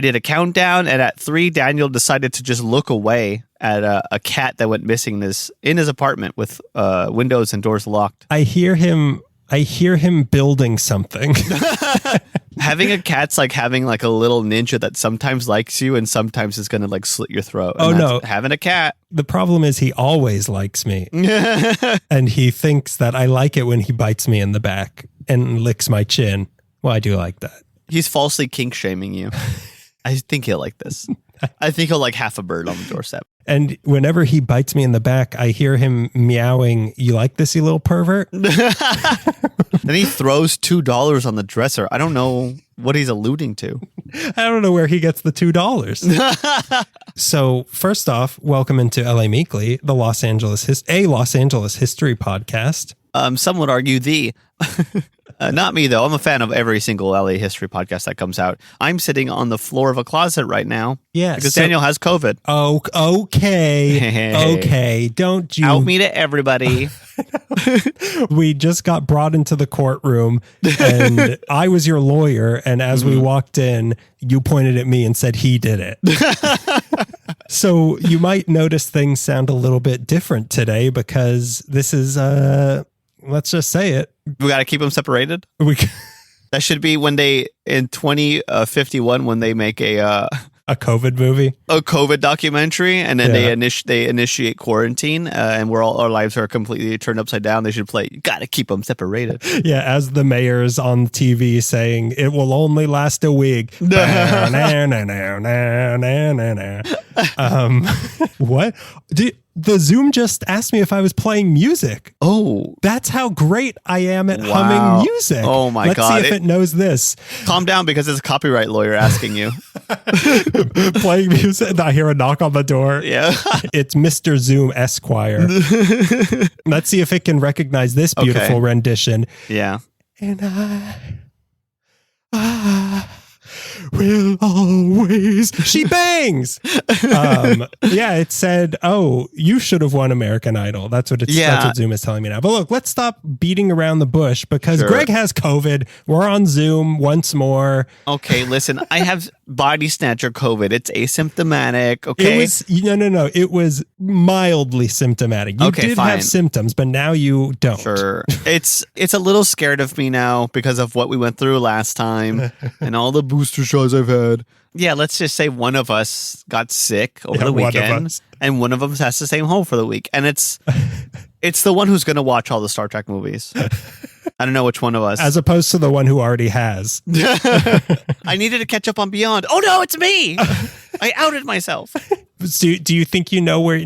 did a countdown, and at 3, Daniel decided to just look away at a cat that went missing in his apartment with windows and doors locked. I hear him building something. Having a cat's like having like a little ninja that sometimes likes you and sometimes is going to like slit your throat. And no. Having a cat. The problem is he always likes me. And he thinks that I like it when he bites me in the back and licks my chin. Well, I do like that. He's falsely kink shaming you. I think he'll like this. I think he'll like half a bird on the doorstep. And whenever he bites me in the back, I hear him meowing, "You like this, you little pervert?" Then he throws $2 on the dresser. I don't know what he's alluding to. I don't know where he gets the $2. So first off, welcome into LA Meekly, the Los Angeles history podcast. Some would argue not me, though. I'm a fan of every single LA history podcast that comes out. I'm sitting on the floor of a closet right now. Yes. Because Daniel has COVID. Oh, okay. Okay. Don't you... Out me to everybody. We just got brought into the courtroom and I was your lawyer. And as we walked in, you pointed at me and said he did it. So you might notice things sound a little bit different today because this is, let's just say it. We got to keep them separated. That should be when they, in 2051, when they make a COVID movie, a COVID documentary, and then they initiate quarantine, and where all our lives are completely turned upside down. They should play. You got to keep them separated. Yeah, as the mayor's on TV saying, "It will only last a week." What? The Zoom just asked me if I was playing music. Oh. That's how great I am at humming music. Oh my God. Let's see if it knows this. Calm down because it's a copyright lawyer asking you. Playing music. I hear a knock on the door. Yeah. It's Mr. Zoom Esquire. Let's see if it can recognize this beautiful rendition. Yeah. And I will always. She bangs. It said, "Oh, you should have won American Idol." That's what that's what Zoom is telling me now. But look, let's stop beating around the bush because Greg has COVID. We're on Zoom once more. Okay, listen, I have body snatcher COVID. It's asymptomatic. Okay, no. It was mildly symptomatic. You did have symptoms, but now you don't. Sure, it's a little scared of me now because of what we went through last time and all the booster shots I've had. Yeah, let's just say one of us got sick over the weekend, and one of us has to stay home for the week. And it's the one who's going to watch all the Star Trek movies. I don't know which one of us. As opposed to the one who already has. I needed to catch up on Beyond. Oh, no, it's me. I outed myself. Do you think you know where...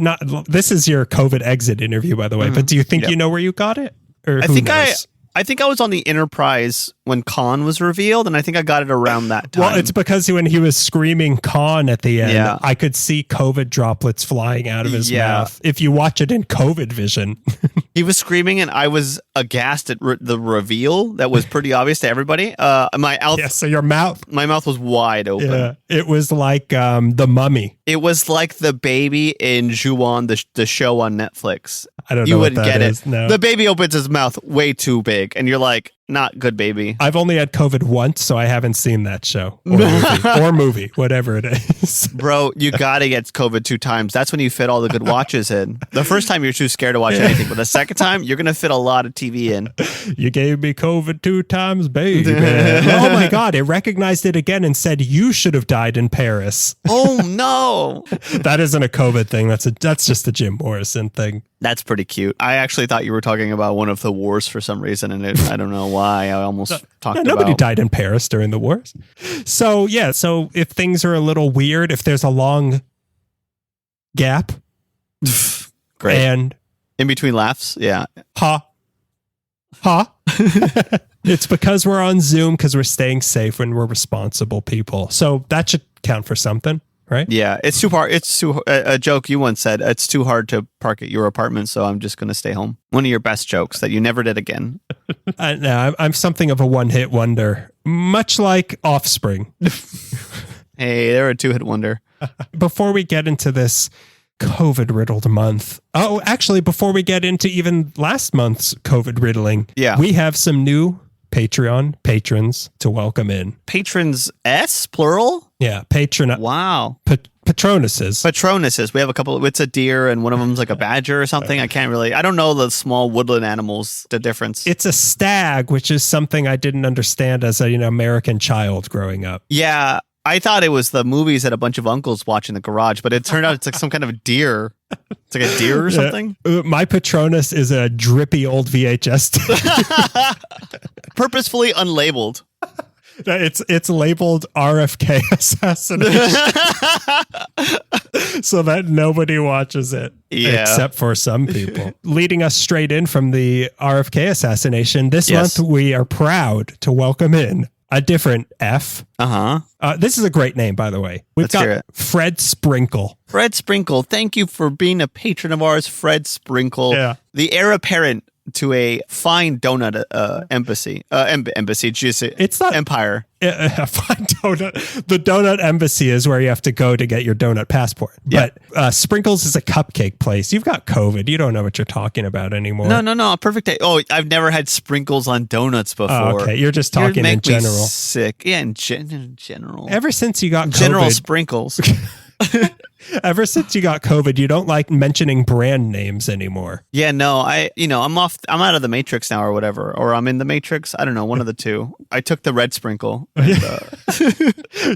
This is your COVID exit interview, by the way, but do you think you know where you got it? Or I think I was on the Enterprise when Khan was revealed, and I think I got it around that time. Well, it's because when he was screaming Khan at the end, I could see COVID droplets flying out of his mouth. If you watch it in COVID vision. He was screaming, and I was aghast at the reveal that was pretty obvious to everybody. So your mouth... My mouth was wide open. Yeah, it was like the Mummy. It was like the baby in Ju-on, the show on Netflix. I don't know what that is. No. The baby opens his mouth way too big, and you're like, not good, baby. I've only had COVID once, so I haven't seen that show or movie, whatever it is. Bro, you gotta get COVID 2 times. That's when you fit all the good watches in. The first time you're too scared to watch anything, but the second time you're gonna fit a lot of TV in. You gave me COVID 2 times, baby. Oh my God! It recognized it again and said you should have died in Paris. Oh no! That isn't a COVID thing. That's just a Jim Morrison thing. That's pretty cute. I actually thought you were talking about one of the wars for some reason, and I don't know why. I almost talked about... Nobody died in Paris during the wars. So if things are a little weird, if there's a long gap... Great. And... in between laughs, yeah. Ha. It's because we're on Zoom, because we're staying safe and we're responsible people. So that should count for something. Right? Yeah, it's too hard. A joke you once said, it's too hard to park at your apartment, so I'm just going to stay home. One of your best jokes that you never did again. No, I'm something of a one-hit wonder, much like Offspring. Hey, they're a 2-hit wonder. Before we get into this COVID-riddled month. Oh, actually, before we get into even last month's COVID-riddling, we have some new Patreon patrons to welcome in. Patrons S, plural? Yeah, Wow. Patronuses. Patronuses. We have a couple. It's a deer, and one of them's like a badger or something. I don't know the small woodland animals, the difference. It's a stag, which is something I didn't understand as a American child growing up. Yeah, I thought it was the movies that a bunch of uncles watch in the garage, but it turned out it's like some kind of deer. It's like a deer or something. My Patronus is a drippy old VHS tape. Purposefully unlabeled. It's labeled RFK assassination so that nobody watches it except for some people. Leading us straight in from the RFK assassination, this month we are proud to welcome in a different F. This is a great name, by the way. We've got Fred Sprinkle. Fred Sprinkle, thank you for being a patron of ours, Fred Sprinkle. Yeah. The heir apparent to a fine donut embassy. It's not empire. A fine donut. The donut embassy is where you have to go to get your donut passport. Yeah. But Sprinkles is a cupcake place. You've got COVID. You don't know what you're talking about anymore. No. Perfect day. Oh, I've never had sprinkles on donuts before. Oh, okay, you're just talking in general. Me sick. Yeah, in general. Ever since you got COVID, general sprinkles. Ever since you got COVID, you don't like mentioning brand names anymore. Yeah, no, I'm out of the Matrix now or whatever, or I'm in the Matrix. I don't know, one of the two. I took the red sprinkle. And,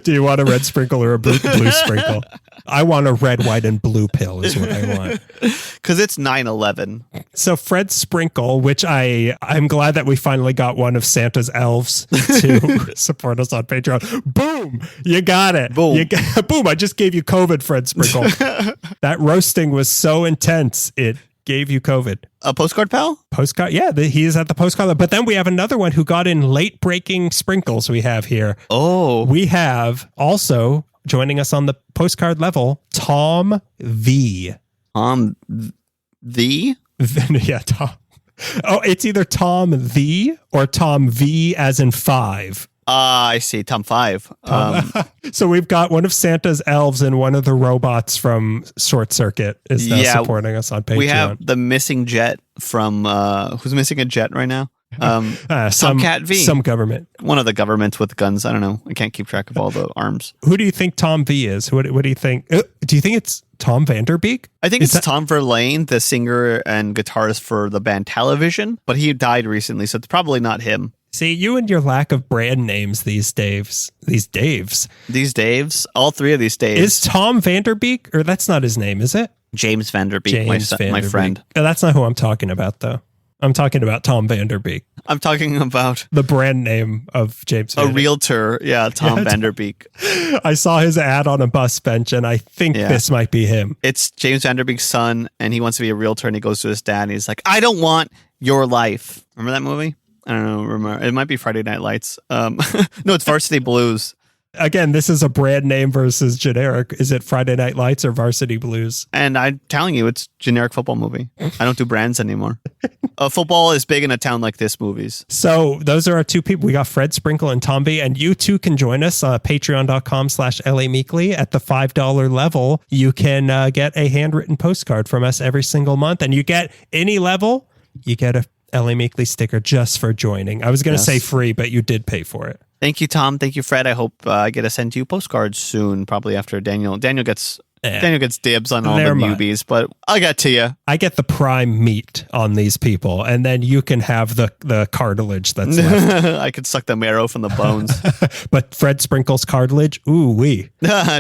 do you want a red sprinkle or a blue sprinkle? I want a red, white, and blue pill is what I want. Because it's 9/11. So Fred Sprinkle, which I'm glad that we finally got one of Santa's elves to support us on Patreon. Boom! You got it. Boom. Boom! I just gave you COVID, Fred Sprinkle. That roasting was so intense, it gave you COVID. A postcard pal? Postcard, yeah, he is at the postcard. But then we have another one who got in late breaking sprinkles we have here. Oh. We have also joining us on the postcard level, Tom V. The? Yeah, Tom. Oh, it's either Tom the or Tom V as in 5. I see. Tom 5. So we've got one of Santa's elves and one of the robots from Short Circuit is now supporting us on Patreon. We have the missing jet from, who's missing a jet right now? Tomcat V. Some government. One of the governments with guns. I don't know. I can't keep track of all the arms. Who do you think Tom V is? What do you think? Do you think it's Tom Vanderbeek? I think it's Tom Verlaine, the singer and guitarist for the band Television, but he died recently, so it's probably not him. See, you and your lack of brand names these Daves. All three of these Daves. Is Tom Vanderbeek? Or that's not his name, is it? James Vanderbeek, my friend. That's not who I'm talking about, though. I'm talking about Tom Vanderbeek. I'm talking about the brand name of James Vanderbeek. A realtor. Yeah, Tom Vanderbeek. I saw his ad on a bus bench, and I think this might be him. It's James Vanderbeek's son, and he wants to be a realtor, and he goes to his dad, and he's like, I don't want your life. Remember that movie? I don't know. Remember? It might be Friday Night Lights. No, it's Varsity Blues. Again, this is a brand name versus generic. Is it Friday Night Lights or Varsity Blues? And I'm telling you, it's generic football movie. I don't do brands anymore. Football is big in a town like this, movies. So those are our two people. We got Fred Sprinkle and Tom B. And you too can join us patreon.com/LA Meekly. At the $5 level, you can get a handwritten postcard from us every single month. And you get any level, you get a LA Meekly sticker just for joining. I was going to say free, but you did pay for it. Thank you, Tom. Thank you, Fred. I hope I get to send you postcards soon, probably after Daniel. Daniel gets dibs on all the newbies, but I'll get to you. I get the prime meat on these people, and then you can have the cartilage that's left. I could suck the marrow from the bones. But Fred Sprinkle's cartilage, ooh-wee.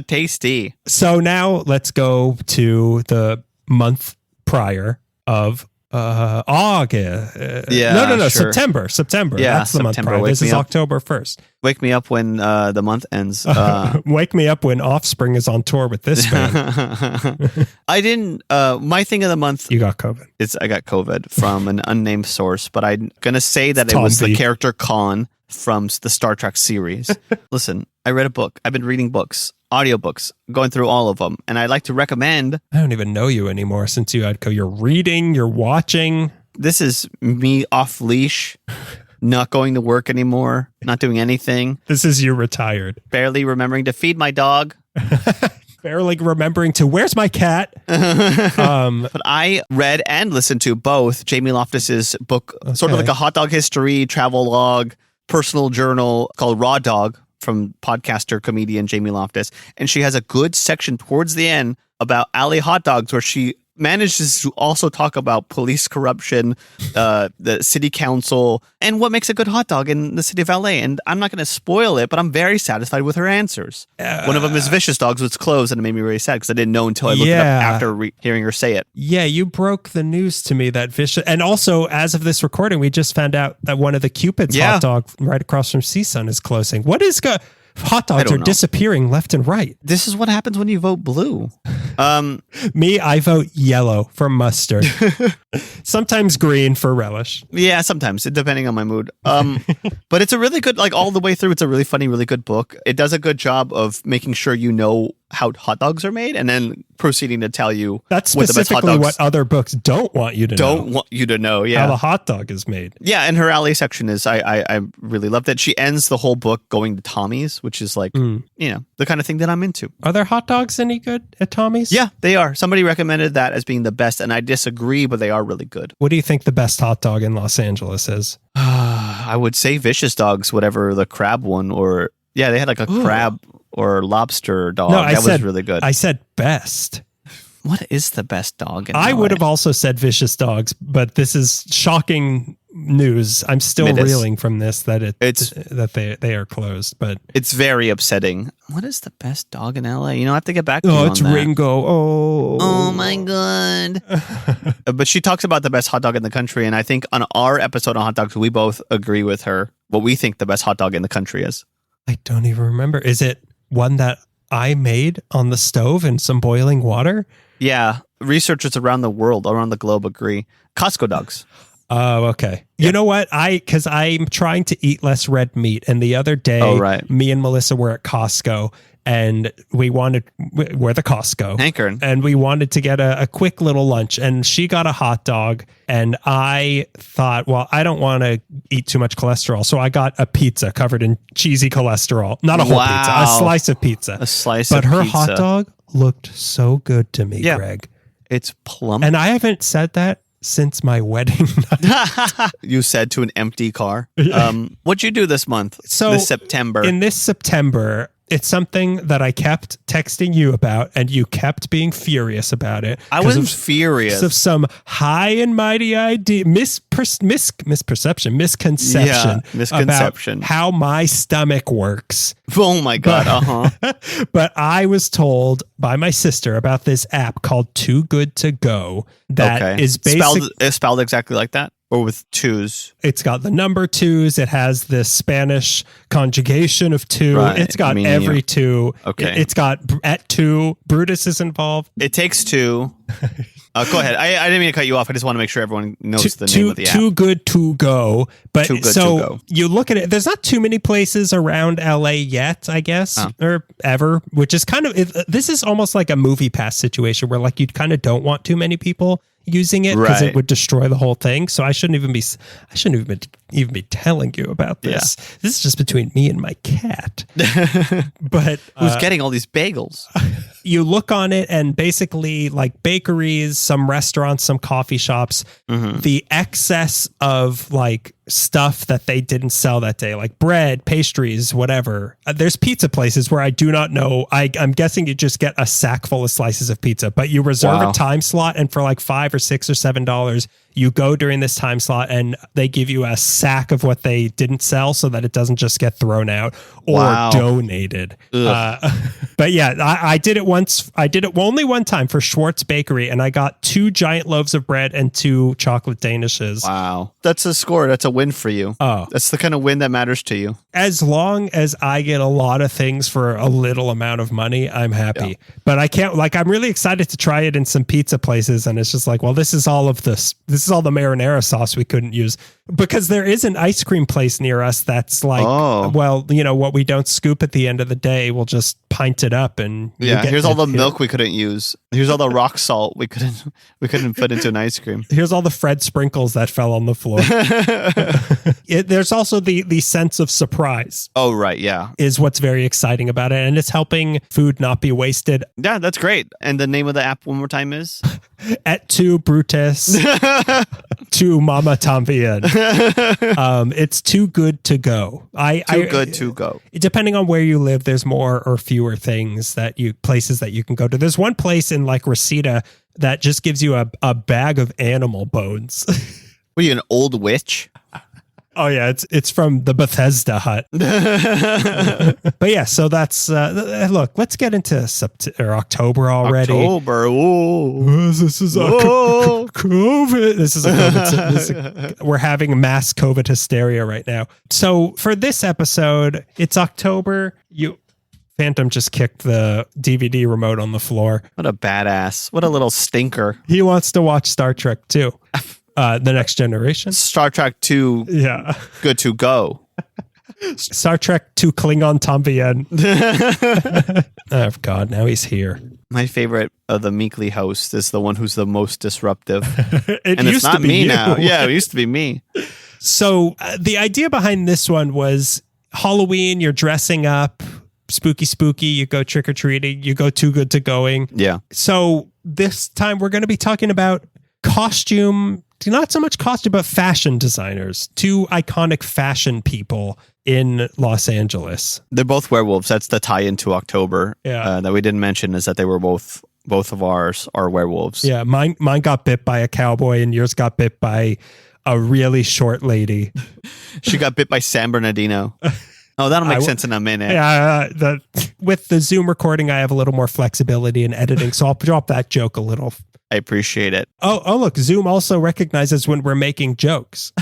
Tasty. So now let's go to the month prior of August. No, sure. September. Yeah, that's the month prior. This is October 1st. Wake me up when the month ends. Wake me up when Offspring is on tour with this band. I didn't. My thing of the month. You got COVID. I got COVID from an unnamed source, but I'm gonna say that it was the character Khan from the Star Trek series. Listen, I read a book. I've been reading books. Audiobooks, going through all of them. And I'd like to recommend... I don't even know you anymore since you had You're reading, you're watching. This is me off leash, not going to work anymore, not doing anything. This is you retired. Barely remembering to feed my dog. Barely remembering to, where's my cat? But I read and listened to both Jamie Loftus's book, sort of like a hot dog history, travel log, personal journal called Raw Dog, from podcaster, comedian Jamie Loftus. And she has a good section towards the end about alley hot dogs where she manages to also talk about police corruption, the city council, and what makes a good hot dog in the city of LA. And I'm not going to spoil it, but I'm very satisfied with her answers. One of them is Vicious Dogs, which closed, and it made me really sad because I didn't know until I looked it up after hearing her say it. Yeah, you broke the news to me that Vicious... And also, as of this recording, we just found out that one of the Cupid's hot dog right across from CSUN is closing. What is... Hot dogs are disappearing left and right. This is what happens when you vote blue. Me, I vote yellow for mustard. Sometimes green for relish. Yeah, sometimes, depending on my mood. But it's a really good, like all the way through, it's a really funny, really good book. It does a good job of making sure you know how hot dogs are made and then proceeding to tell you that's specifically what other books don't want you to know. Yeah. How the hot dog is made. Yeah, and her alley section is, I really loved it. She ends the whole book going to Tommy's, which is like, you know, the kind of thing that I'm into. Are there hot dogs any good at Tommy's? Yeah, they are. Somebody recommended that as being the best, and I disagree, but they are really good. What do you think the best hot dog in Los Angeles is? I would say Vicious Dogs, whatever the crab one, or yeah, they had like a crab or lobster dog. No, was really good. I said best. What is the best dog in I LA? would have also said Vicious Dogs, but this is shocking news. I'm still reeling from this that they are closed, but it's very upsetting. What is the best dog in LA? You know, I have to get back to you on it's that. Ringo. Oh my God. But she talks about the best hot dog in the country, and I think on our episode on hot dogs, we both agree with her what we think the best hot dog in the country is. I don't even remember. Is it one that I made on the stove in some boiling water? Yeah. Researchers around the world, around the globe agree. Costco dogs. Oh, okay. Yeah. You know what? Because I'm trying to eat less red meat. And the other day, me and Melissa were at Costco and we're the Costco. Anchoring. And we wanted to get a quick little lunch. And she got a hot dog. And I thought, well, I don't want to eat too much cholesterol. So I got a pizza covered in cheesy cholesterol. Not a whole pizza, a slice of pizza. A slice of pizza. But her hot dog looked so good to me, Greg. It's plump. And I haven't said that since my wedding night. You said to an empty car. What'd you do this month? This September? In this September, it's something that I kept texting you about, and you kept being furious about it. I wasn't furious. Of some high and mighty idea, misconception about how my stomach works. Oh my God. But I was told by my sister about this app called Too Good To Go that is spelled exactly like that. Or with twos. It's got the number twos. It has the Spanish conjugation of two. Right. It's got every two. Okay. It's got at two. Brutus is involved. It takes two. Go ahead. I didn't mean to cut you off. I just want to make sure everyone knows the name of the app. Too Good To Go. But Too Good To Go. You look at it. There's not too many places around LA yet, I guess, or ever, which is kind of, this is almost like a Movie Pass situation where like you kind of don't want too many people using it because it would destroy the whole thing. So I shouldn't even be telling you about this. Yeah. This is just between me and my cat. But who's getting all these bagels? You look on it and basically like bakeries, some restaurants, some coffee shops, the excess of like stuff that they didn't sell that day, like bread, pastries, whatever. There's pizza places where I do not know. I'm guessing you just get a sack full of slices of pizza, but you reserve a time slot, and for like $5 or $6 or $7, you go during this time slot and they give you a sack of what they didn't sell so that it doesn't just get thrown out or donated. But yeah, I did it once. I did it only one time for Schwartz Bakery, and I got 2 giant loaves of bread and 2 chocolate danishes. Wow. That's a score. That's a win for you. Oh, that's the kind of win that matters to you. As long as I get a lot of things for a little amount of money, I'm happy. Yeah. But I can't, like, I'm really excited to try it in some pizza places. And it's just like, well, this is all of this. This is all the marinara sauce we couldn't use, because there is an ice cream place near us that's like, well, you know, what we don't scoop at the end of the day, we'll just pint it up and here's all the milk we couldn't use. Here's all the rock salt we couldn't put into an ice cream. Here's all the Fred sprinkles that fell on the floor. There's also the sense of surprise. Oh, right. Yeah. Is what's very exciting about it. And it's helping food not be wasted. Yeah, that's great. And the name of the app one more time is? Et tu, Brutus, tu mama tambien. It's too good to go. Too good to go. Depending on where you live, there's more or fewer places that you can go to. There's one place in like Reseda that just gives you a bag of animal bones. Were you an old witch? Oh yeah, it's from the Bethesda hut. But yeah, so that's look. Let's get into October already. October. Ooh. This is a COVID. This is a COVID. We're having mass COVID hysteria right now. So for this episode, it's October. Phantom just kicked the DVD remote on the floor. What a badass. What a little stinker. He wants to watch Star Trek too. The Next Generation. Star Trek 2. Yeah. Good to go. Star Trek 2 Klingon Tambien. Oh, God. Now he's here. My favorite of the Meekly host is the one who's the most disruptive. And it's not me you. now. Yeah, it used to be me. So the idea behind this one was Halloween, you're dressing up, spooky, you go trick-or-treating, you go too good to going. Yeah. So this time we're going to be talking about costume, not so much costume, but fashion designers, two iconic fashion people in Los Angeles. They're both werewolves. That's the tie-in to October that we didn't mention, is that they were both of ours are werewolves. Yeah, mine got bit by a cowboy and yours got bit by a really short lady. She got bit by San Bernardino. Oh, that'll make sense in a minute. Yeah, with the Zoom recording, I have a little more flexibility in editing, so I'll drop that joke a little. I appreciate it. Oh, look, Zoom also recognizes when we're making jokes.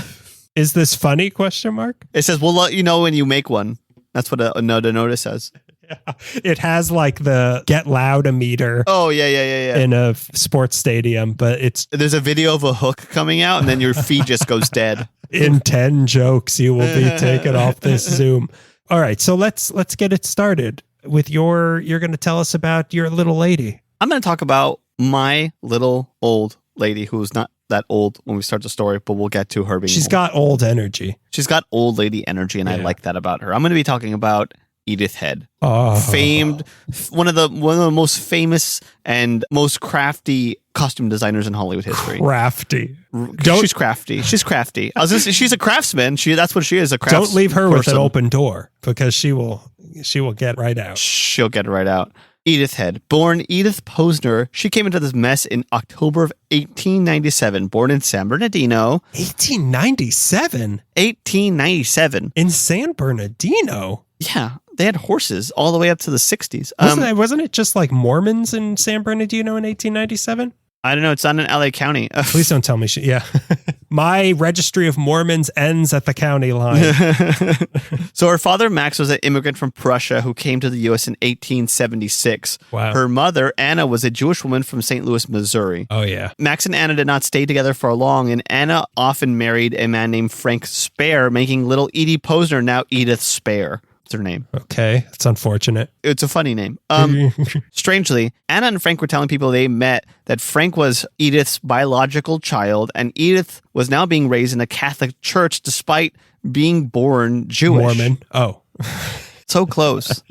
Is this funny? Question mark. It says, we'll let you know when you make one. That's what the notice says. Yeah. It has like the get loud meter. Oh, yeah. In a sports stadium, but there's a video of a hook coming out and then your feed just goes dead. In 10 jokes, you will be taken off this Zoom. All right, so let's get it started with you're going to tell us about your little lady. I'm going to talk about my little old lady who's not that old when we start the story, but we'll get to her being She's old. got old energy. She's got old lady energy, and I like that about her. I'm going to be talking about Edith Head. Famed, one of the most famous and most crafty costume designers in Hollywood history. Crafty. She's crafty. She's crafty. I was gonna say, she's a craftsman. That's what she is. Don't leave her with an open door, because she will get right out. She'll get right out. Edith Head, born Edith Posner. She came into this mess in October of 1897. Born in San Bernardino. 1897? 1897. In San Bernardino? Yeah. They had horses all the way up to the 60s. Wasn't it just like Mormons in San Bernardino in 1897? I don't know. It's not in LA County. Please don't tell me. Yeah. My registry of Mormons ends at the county line. So her father, Max, was an immigrant from Prussia who came to the U.S. in 1876. Wow. Her mother, Anna, was a Jewish woman from St. Louis, Missouri. Oh, yeah. Max and Anna did not stay together for long, and Anna often married a man named Frank Spare, making little Edie Posner now Edith Spare. That's her name. Okay, it's unfortunate. It's a funny name. Strangely, Anna and Frank were telling people they met that Frank was Edith's biological child, and Edith was now being raised in a Catholic church despite being born Jewish. Mormon. Oh. So close.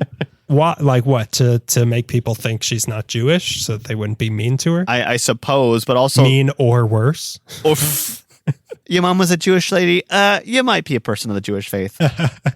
What? Like what? To make people think she's not Jewish so that they wouldn't be mean to her? I suppose, but also... Mean or worse? Your mom was a Jewish lady. You might be a person of the Jewish faith.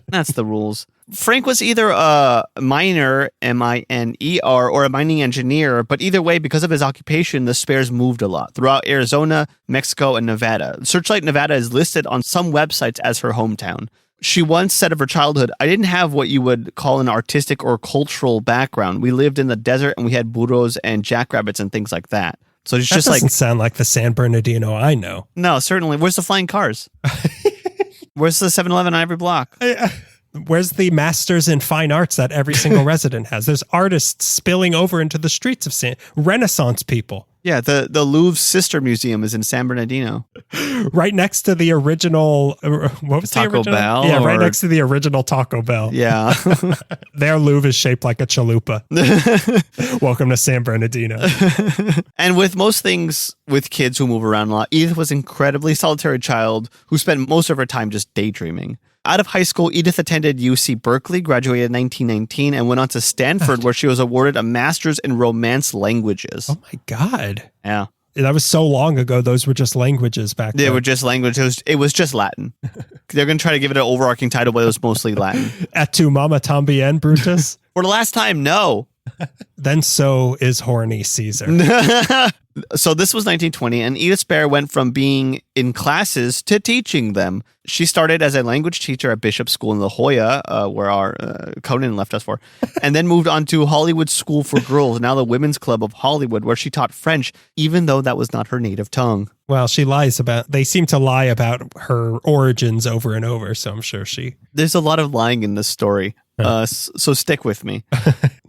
That's the rules. Frank was either a miner, M-I-N-E-R, or a mining engineer, but either way, because of his occupation, the Spares moved a lot throughout Arizona, Mexico, and Nevada. Searchlight, Nevada is listed on some websites as her hometown. She once said of her childhood, I didn't have what you would call an artistic or cultural background. We lived in the desert and we had burros and jackrabbits and things like that. So it's just doesn't sound like the San Bernardino I know. No, certainly. Where's the flying cars? Where's the 7-Eleven on every block? Where's the masters in fine arts that every single resident has? There's artists spilling over into the streets of Renaissance people. Yeah, the Louvre's sister museum is in San Bernardino. Right next to the original, what was Taco the original? Bell? Yeah, right next to the original Taco Bell. Yeah. Their Louvre is shaped like a chalupa. Welcome to San Bernardino. And with most things with kids who move around a lot, Edith was an incredibly solitary child who spent most of her time just daydreaming. Out of high school, Edith attended UC Berkeley, graduated in 1919, and went on to Stanford, where she was awarded a master's in Romance languages. Oh my God. Yeah. That was so long ago. Those were just languages back then. They were just languages. It was just Latin. They're going to try to give it an overarching title, but it was mostly Latin. Et tu mama tambien, Brutus? For the last time, no. Then so is horny Caesar. So this was 1920, and Edith Spare went from being in classes to teaching them. She started as a language teacher at Bishop School in La Jolla, where our Conan left us for, and then moved on to Hollywood School for Girls, now the Women's Club of Hollywood, where she taught French, even though that was not her native tongue. Well, they seem to lie about her origins over and over, so I'm sure There's a lot of lying in this story. So stick with me.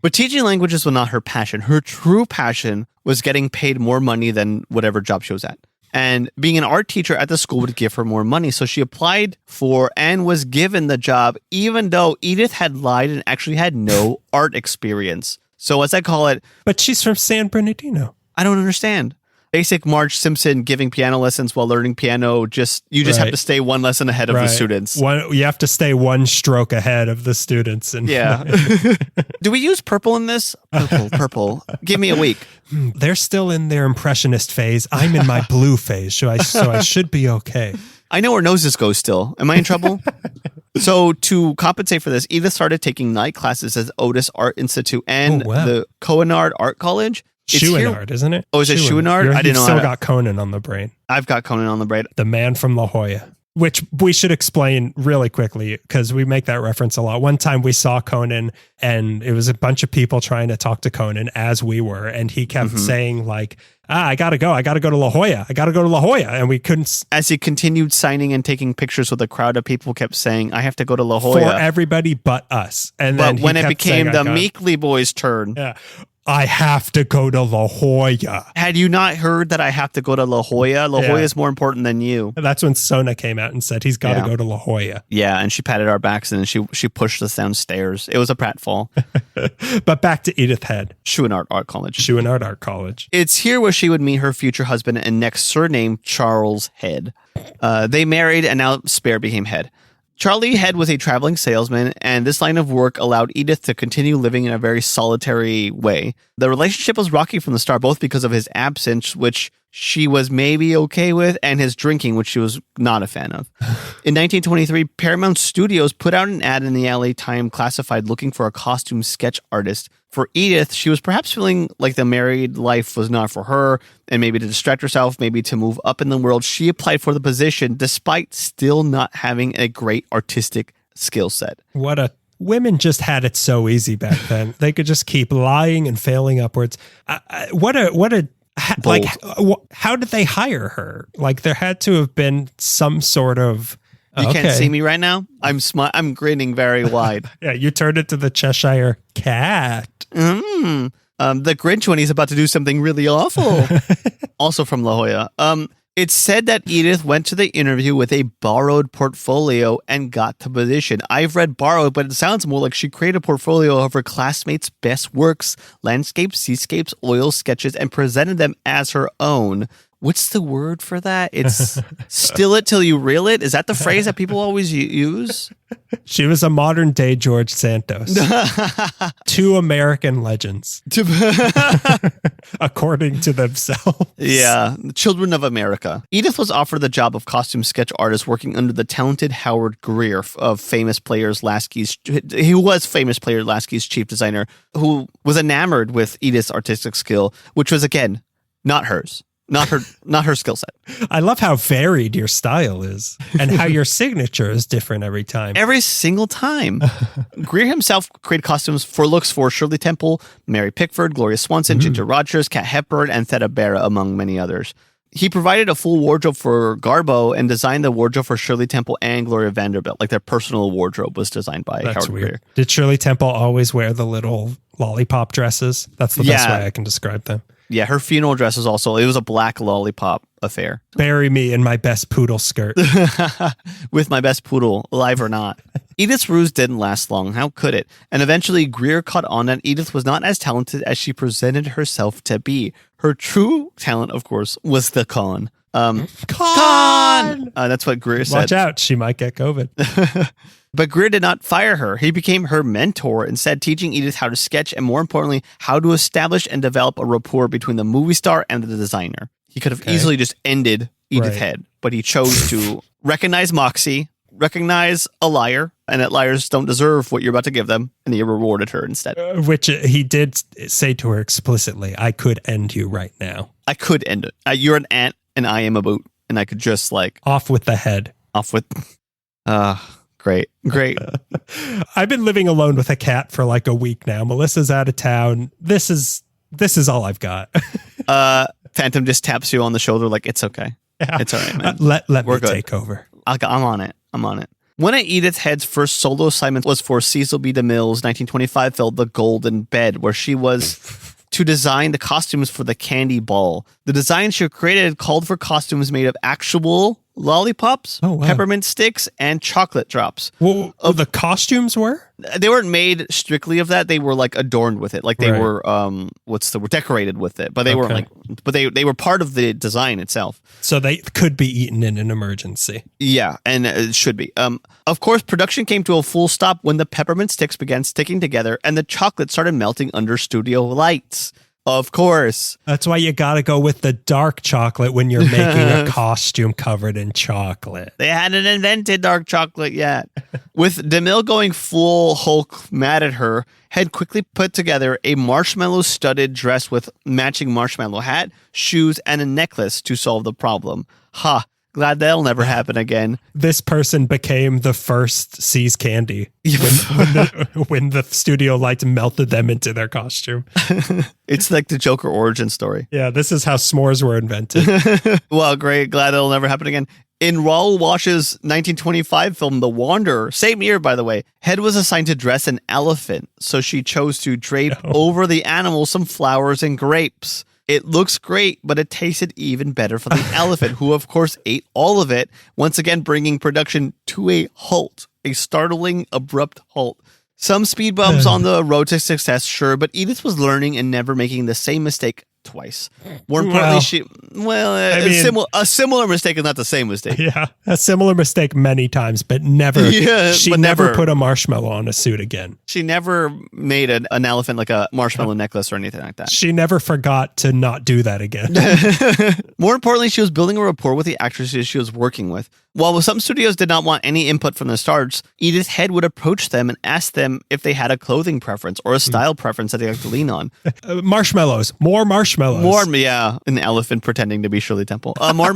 But teaching languages was not her passion. Her true passion was getting paid more money than whatever job she was at. And being an art teacher at the school would give her more money. So she applied for and was given the job, even though Edith had lied and actually had no art experience. So as I call it... But she's from San Bernardino. I don't understand. Basic Marge Simpson giving piano lessons while learning piano. You just have to stay one lesson ahead of the students. You have to stay one stroke ahead of the students. And yeah. Do we use purple in this? Purple. Give me a week. They're still in their impressionist phase. I'm in my blue phase, so I should be okay. I know where noses go still. Am I in trouble? So to compensate for this, Edith started taking night classes at Otis Art Institute and the Cohenard Art College. Chouinard, isn't it? Oh, is it Chouinard? I didn't know. You've still got Conan on the brain. I've got Conan on the brain. The man from La Jolla. Which we should explain really quickly because we make that reference a lot. One time we saw Conan and it was a bunch of people trying to talk to Conan as we were. And he kept saying like, I got to go. I got to go to La Jolla. I got to go to La Jolla. And we couldn't. As he continued signing and taking pictures with a crowd of people kept saying, I have to go to La Jolla. For everybody but us. And but then when it became the Meekly Boys' turn. Yeah. I have to go to La Jolla. Had you not heard that I have to go to La Jolla? La Jolla is more important than you. That's when Sona came out and said he's got to go to La Jolla. Yeah, and she patted our backs and then she pushed us downstairs. It was a pratfall. But back to Edith Head. Chouinard Art College. Chouinard Art College. It's here where she would meet her future husband and next surname, Charles Head. They married and now Spare became Head. Charlie Head was a traveling salesman, and this line of work allowed Edith to continue living in a very solitary way. The relationship was rocky from the start, both because of his absence, which she was maybe okay with, and his drinking, which she was not a fan of. In 1923, Paramount Studios put out an ad in the LA Times classified looking for a costume sketch artist. For Edith, she was perhaps feeling like the married life was not for her, and maybe to distract herself, maybe to move up in the world, she applied for the position despite still not having a great artistic skill set. Women just had it so easy back then. They could just keep lying and failing upwards. How did they hire her? Like there had to have been some sort of. You can't see me right now. I'm grinning very wide. Yeah, you turned into the Cheshire Cat. The Grinch when he's about to do something really awful. Also from La Jolla. It's said that Edith went to the interview with a borrowed portfolio and got the position. I've read borrowed, but it sounds more like she created a portfolio of her classmates' best works, landscapes, seascapes, oil sketches, and presented them as her own. What's the word for that? It's still it till you reel it. Is that the phrase that people always use? She was a modern day George Santos. Two American legends. According to themselves. Yeah. Children of America. Edith was offered the job of costume sketch artist working under the talented Howard Greer of Famous Players Lasky's. He was Famous Player Lasky's chief designer, who was enamored with Edith's artistic skill, which was, again, not hers. Not her skill set. I love how varied your style is and how your signature is different every time. Every single time. Greer himself created costumes for looks for Shirley Temple, Mary Pickford, Gloria Swanson, Ginger Rogers, Kat Hepburn, and Theda Bara, among many others. He provided a full wardrobe for Garbo and designed the wardrobe for Shirley Temple and Gloria Vanderbilt. Like their personal wardrobe was designed by Howard Greer. Did Shirley Temple always wear the little lollipop dresses? That's the best way I can describe them. Yeah, her funeral dress was also, it was a black lollipop affair. Bury me in my best poodle skirt. With my best poodle, alive or not. Edith's ruse didn't last long. How could it? And eventually Greer caught on that Edith was not as talented as she presented herself to be. Her true talent, of course, was the con. Con! That's what Greer said. Watch out, she might get COVID. But Greer did not fire her. He became her mentor, instead teaching Edith how to sketch and, more importantly, how to establish and develop a rapport between the movie star and the designer. He could have easily just ended Edith Head, but he chose to recognize moxie, recognize a liar, and that liars don't deserve what you're about to give them, and he rewarded her instead. Which he did say to her explicitly, I could end you right now. I could end it. You're an ant, and I am a boot, and I could just like... Off with the head. Off with... Great. I've been living alone with a cat for like a week now. Melissa's out of town. This is all I've got. Phantom just taps you on the shoulder like, it's okay. Yeah. It's all right, man. Let me take over. I'm on it. One of Edith Head's first solo assignments was for Cecil B. DeMille's 1925 film The Golden Bed, where she was to design the costumes for the Candy Ball. The design she created called for costumes made of actual lollipops, peppermint sticks, and chocolate drops. Well, the costumes were? They weren't made strictly of that. They were like adorned with it. Like they were, decorated with it. But they weren't like, but they were part of the design itself. So they could be eaten in an emergency. Yeah, and it should be. Of course, production came to a full stop when the peppermint sticks began sticking together and the chocolate started melting under studio lights. Of course. That's why you got to go with the dark chocolate when you're making a costume covered in chocolate. They hadn't invented dark chocolate yet. With DeMille going full Hulk mad at her, Head quickly put together a marshmallow studded dress with matching marshmallow hat, shoes, and a necklace to solve the problem. Ha. Glad that'll never happen again. This person became the first See's Candy when the studio lights melted them into their costume. It's like the Joker origin story. Yeah, this is how s'mores were invented. Well, great. Glad it'll never happen again. In Raoul Walsh's 1925 film, The Wanderer, same year, by the way, Head was assigned to dress an elephant, so she chose to drape over the animal some flowers and grapes. It looks great, but it tasted even better for the elephant, who, of course, ate all of it, once again bringing production to a halt, a startling, abrupt halt. Some speed bumps on the road to success, sure, but Edith was learning and never making the same mistake twice. More importantly, a similar mistake is not the same mistake. Yeah, a similar mistake many times, but never. She never put a marshmallow on a suit again. She never made an elephant like a marshmallow necklace or anything like that. She never forgot to not do that again. More importantly, she was building a rapport with the actresses she was working with. While some studios did not want any input from the stars, Edith Head would approach them and ask them if they had a clothing preference or a style preference that they like to lean on. Marshmallows. More marshmallows. An elephant pretending to be Shirley Temple. More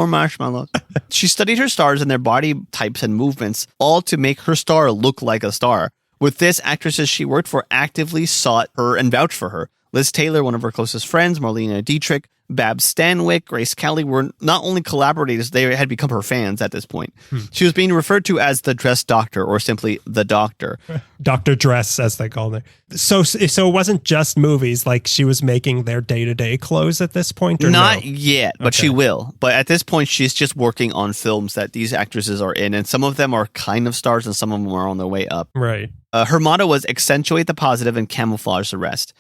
marshmallows. She studied her stars and their body types and movements, all to make her star look like a star. With this, actresses she worked for actively sought her and vouched for her. Liz Taylor, one of her closest friends, Marlena Dietrich, Babs Stanwyck, Grace Kelly were not only collaborators, they had become her fans at this point. She was being referred to as the Dress Doctor or simply the Doctor. Dr. Dress, as they call her. So it wasn't just movies, like she was making their day-to-day clothes at this point? Or not yet, but she will. But at this point, she's just working on films that these actresses are in, and some of them are kind of stars and some of them are on their way up. Right. Her motto was accentuate the positive and camouflage the rest.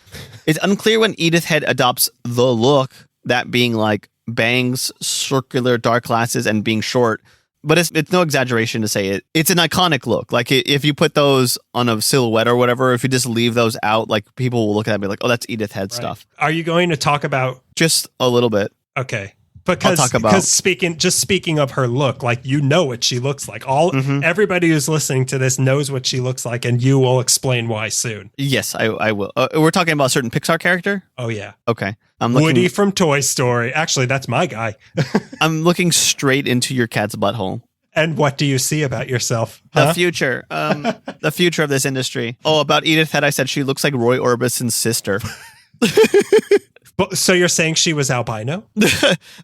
It's unclear when Edith Head adopts the look, that being like bangs, circular dark glasses, and being short. But it's no exaggeration to say it. It's an iconic look. Like if you put those on a silhouette or whatever, if you just leave those out, like people will look at it and be like, oh, that's Edith Head stuff. Are you going to talk about... Just a little bit. Okay. Because speaking of her look, like, you know what she looks like. Everybody who's listening to this knows what she looks like, and you will explain why soon. Yes, I will. We're talking about a certain Pixar character? Oh, yeah. Okay. Woody from Toy Story. Actually, that's my guy. I'm looking straight into your cat's butthole. And what do you see about yourself? The future. The future of this industry. Oh, about Edith Head, I said she looks like Roy Orbison's sister. So you're saying she was albino?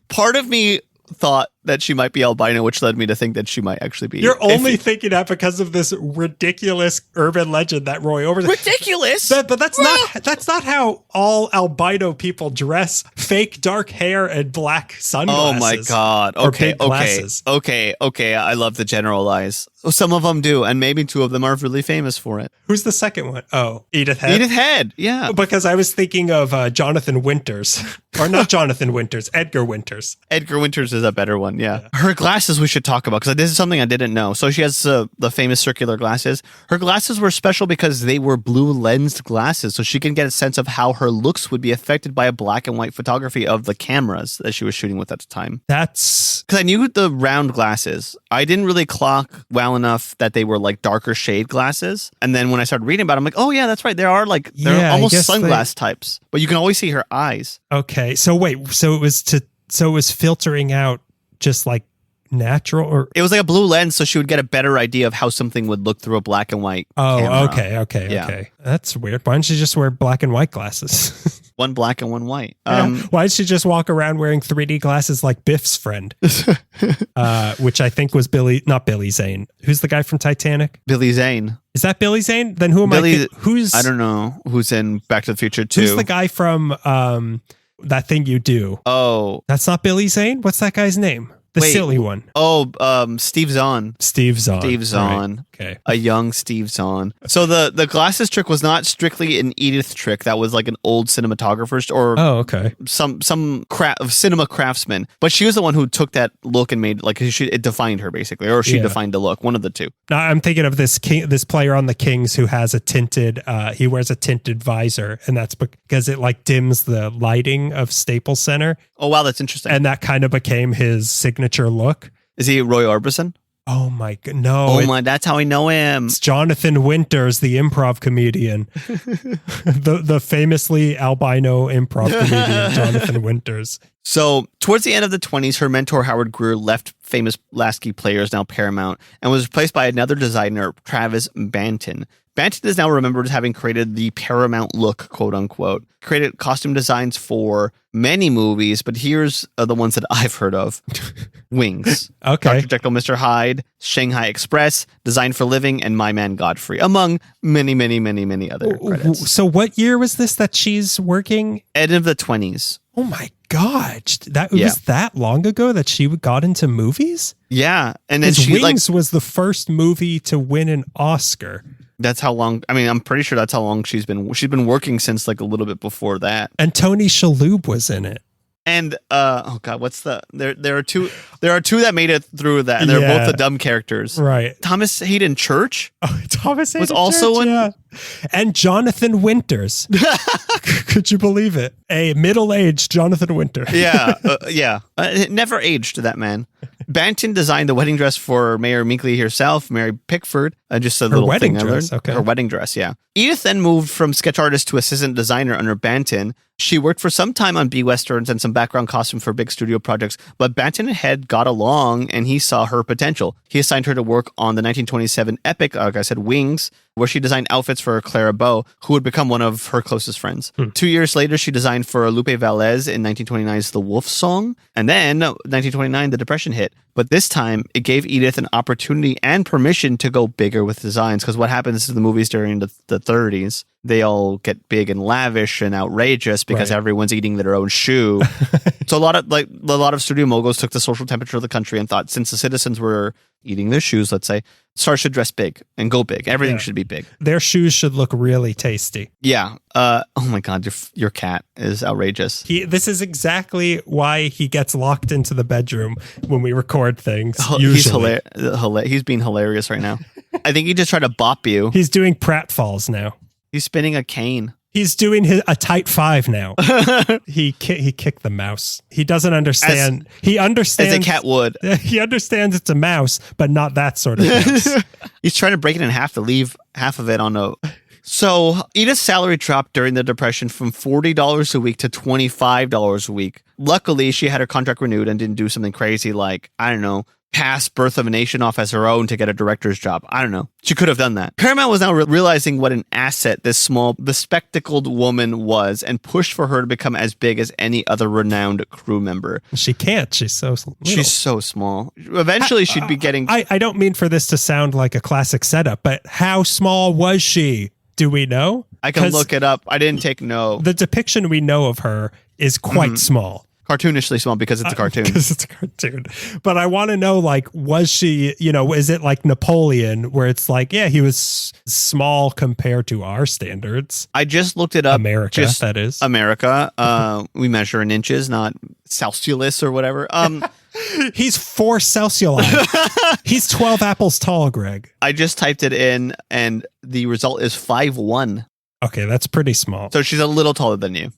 Part of me thought that she might be albino, which led me to think that she might actually be. You're only thinking that because of this ridiculous urban legend that Roy over. Ridiculous, but that's not how all albino people dress. Fake dark hair and black sunglasses. Oh my god! Okay. I love to generalize. Some of them do, and maybe 2 of them are really famous for it. Who's the second one? Oh, Edith Head. Edith Head, yeah. Because I was thinking of Jonathan Winters, or not Jonathan Winters, Edgar Winters. Edgar Winters is a better one, yeah. Her glasses we should talk about, because this is something I didn't know. So she has the famous circular glasses. Her glasses were special because they were blue lensed glasses, so she can get a sense of how her looks would be affected by a black and white photography of the cameras that she was shooting with at the time. That's because I knew the round glasses. I didn't really clock well enough that they were like darker shade glasses. And then when I started reading about it, I'm like, oh yeah, that's right. They're almost sunglass types, but you can always see her eyes. Okay. So wait, so it was filtering out just like natural, or it was like a blue lens, so she would get a better idea of how something would look through a black and white camera. Okay. That's weird. Why don't you just wear black and white glasses? One black and one white. Why did she just walk around wearing 3D glasses like Biff's friend? Which I think was not Billy Zane. Who's the guy from Titanic? Billy Zane. Is that Billy Zane? Then who am I? Who's? I don't know. Who's in Back to the Future 2? Who's the guy from That Thing You Do? Oh. That's not Billy Zane? What's that guy's name? The silly one. Oh, Steve Zahn. Steve Zahn. Right. Okay. A young Steve Zahn. So the glasses trick was not strictly an Edith trick. That was like an old cinematographer's or some cinema craftsman. But she was the one who took that look and made it defined her basically, or she defined the look. One of the two. Now I'm thinking of this player on the Kings who has a tinted. He wears a tinted visor, and that's because it like dims the lighting of Staples Center. Oh wow, that's interesting. And that kind of became his signature look. Is he Roy Orbison? Oh my god, no. Oh my, that's how I know him. It's Jonathan Winters, the improv comedian. the famously albino improv comedian, Jonathan Winters. So towards the end of the 1920s, her mentor Howard Greer left famous Lasky Players, now Paramount, and was replaced by another designer, Travis Banton. Banton is now remembered as having created the Paramount look, quote unquote. Created costume designs for many movies, but here's the ones that I've heard of. Wings. Okay. Dr. Jekyll, Mr. Hyde, Shanghai Express, Design for Living, and My Man Godfrey, among many, many, many, many other credits. So what year was this that she's working? End of the 1920s. Oh my God. Was that long ago that she got into movies? Yeah. And then Wings was the first movie to win an Oscar. That's how long. I mean, I'm pretty sure that's how long she's been working since like a little bit before that. And Tony Shalhoub was in it. And oh god, what's there are two that made it through that, and they're both the dumb characters. Right. Thomas Hayden Church. Oh, Thomas Hayden was also in. And Jonathan Winters. Could you believe it? A middle-aged Jonathan Winters. Yeah. Never aged, that man. Banton designed the wedding dress for Mayor Meekley herself, Mary Pickford. Just a little thing I learned. Okay. Her wedding dress, yeah. Edith then moved from sketch artist to assistant designer under Banton. She worked for some time on B-Westerns and some background costume for big studio projects, but Banton and Head got along and he saw her potential. He assigned her to work on the 1927 epic, like I said, Wings, where she designed outfits for Clara Bow, who would become one of her closest friends. 2 years later, she designed for Lupe Valdez in 1929's The Wolf Song, and then 1929, the Depression hit. But this time, it gave Edith an opportunity and permission to go bigger with designs, because what happens to the movies during the 30s, they all get big and lavish and outrageous because everyone's eating their own shoe. So a lot of studio moguls took the social temperature of the country and thought, since the citizens were eating their shoes, let's say, stars should dress big and go big. Everything should be big. Their shoes should look really tasty. Yeah. Oh my God, your cat is outrageous. This is exactly why he gets locked into the bedroom when we record things. Usually. He's being hilarious right now. I think he just tried to bop you. He's doing pratfalls now. He's spinning a cane. He's doing a tight five now. He kicked the mouse. He doesn't understand. He understands. As a cat would. He understands it's a mouse, but not that sort of mouse. He's trying to break it in half to leave half of it on a So Edith's salary dropped during the Depression from $40 a week to $25 a week. Luckily, she had her contract renewed and didn't do something crazy like, I don't know, pass Birth of a Nation off as her own to get a director's job. I don't know. She could have done that. Paramount was now realizing what an asset this small, bespectacled woman was and pushed for her to become as big as any other renowned crew member. She can't. She's so little. She's so small. Eventually, she'd be getting... I don't mean for this to sound like a classic setup, but how small was she? Do we know? I can look it up. I didn't take no. The depiction we know of her is quite small. Cartoonishly small because it's a cartoon. Because it's a cartoon. But I want to know, like, was she, is it like Napoleon where it's like, yeah, he was small compared to our standards? I just looked it up. America, that is. America. We measure in inches, not Celsius or whatever. He's 4 Celsius. He's 12 apples tall, Greg. I just typed it in and the result is 5'1". Okay, that's pretty small. So she's a little taller than you.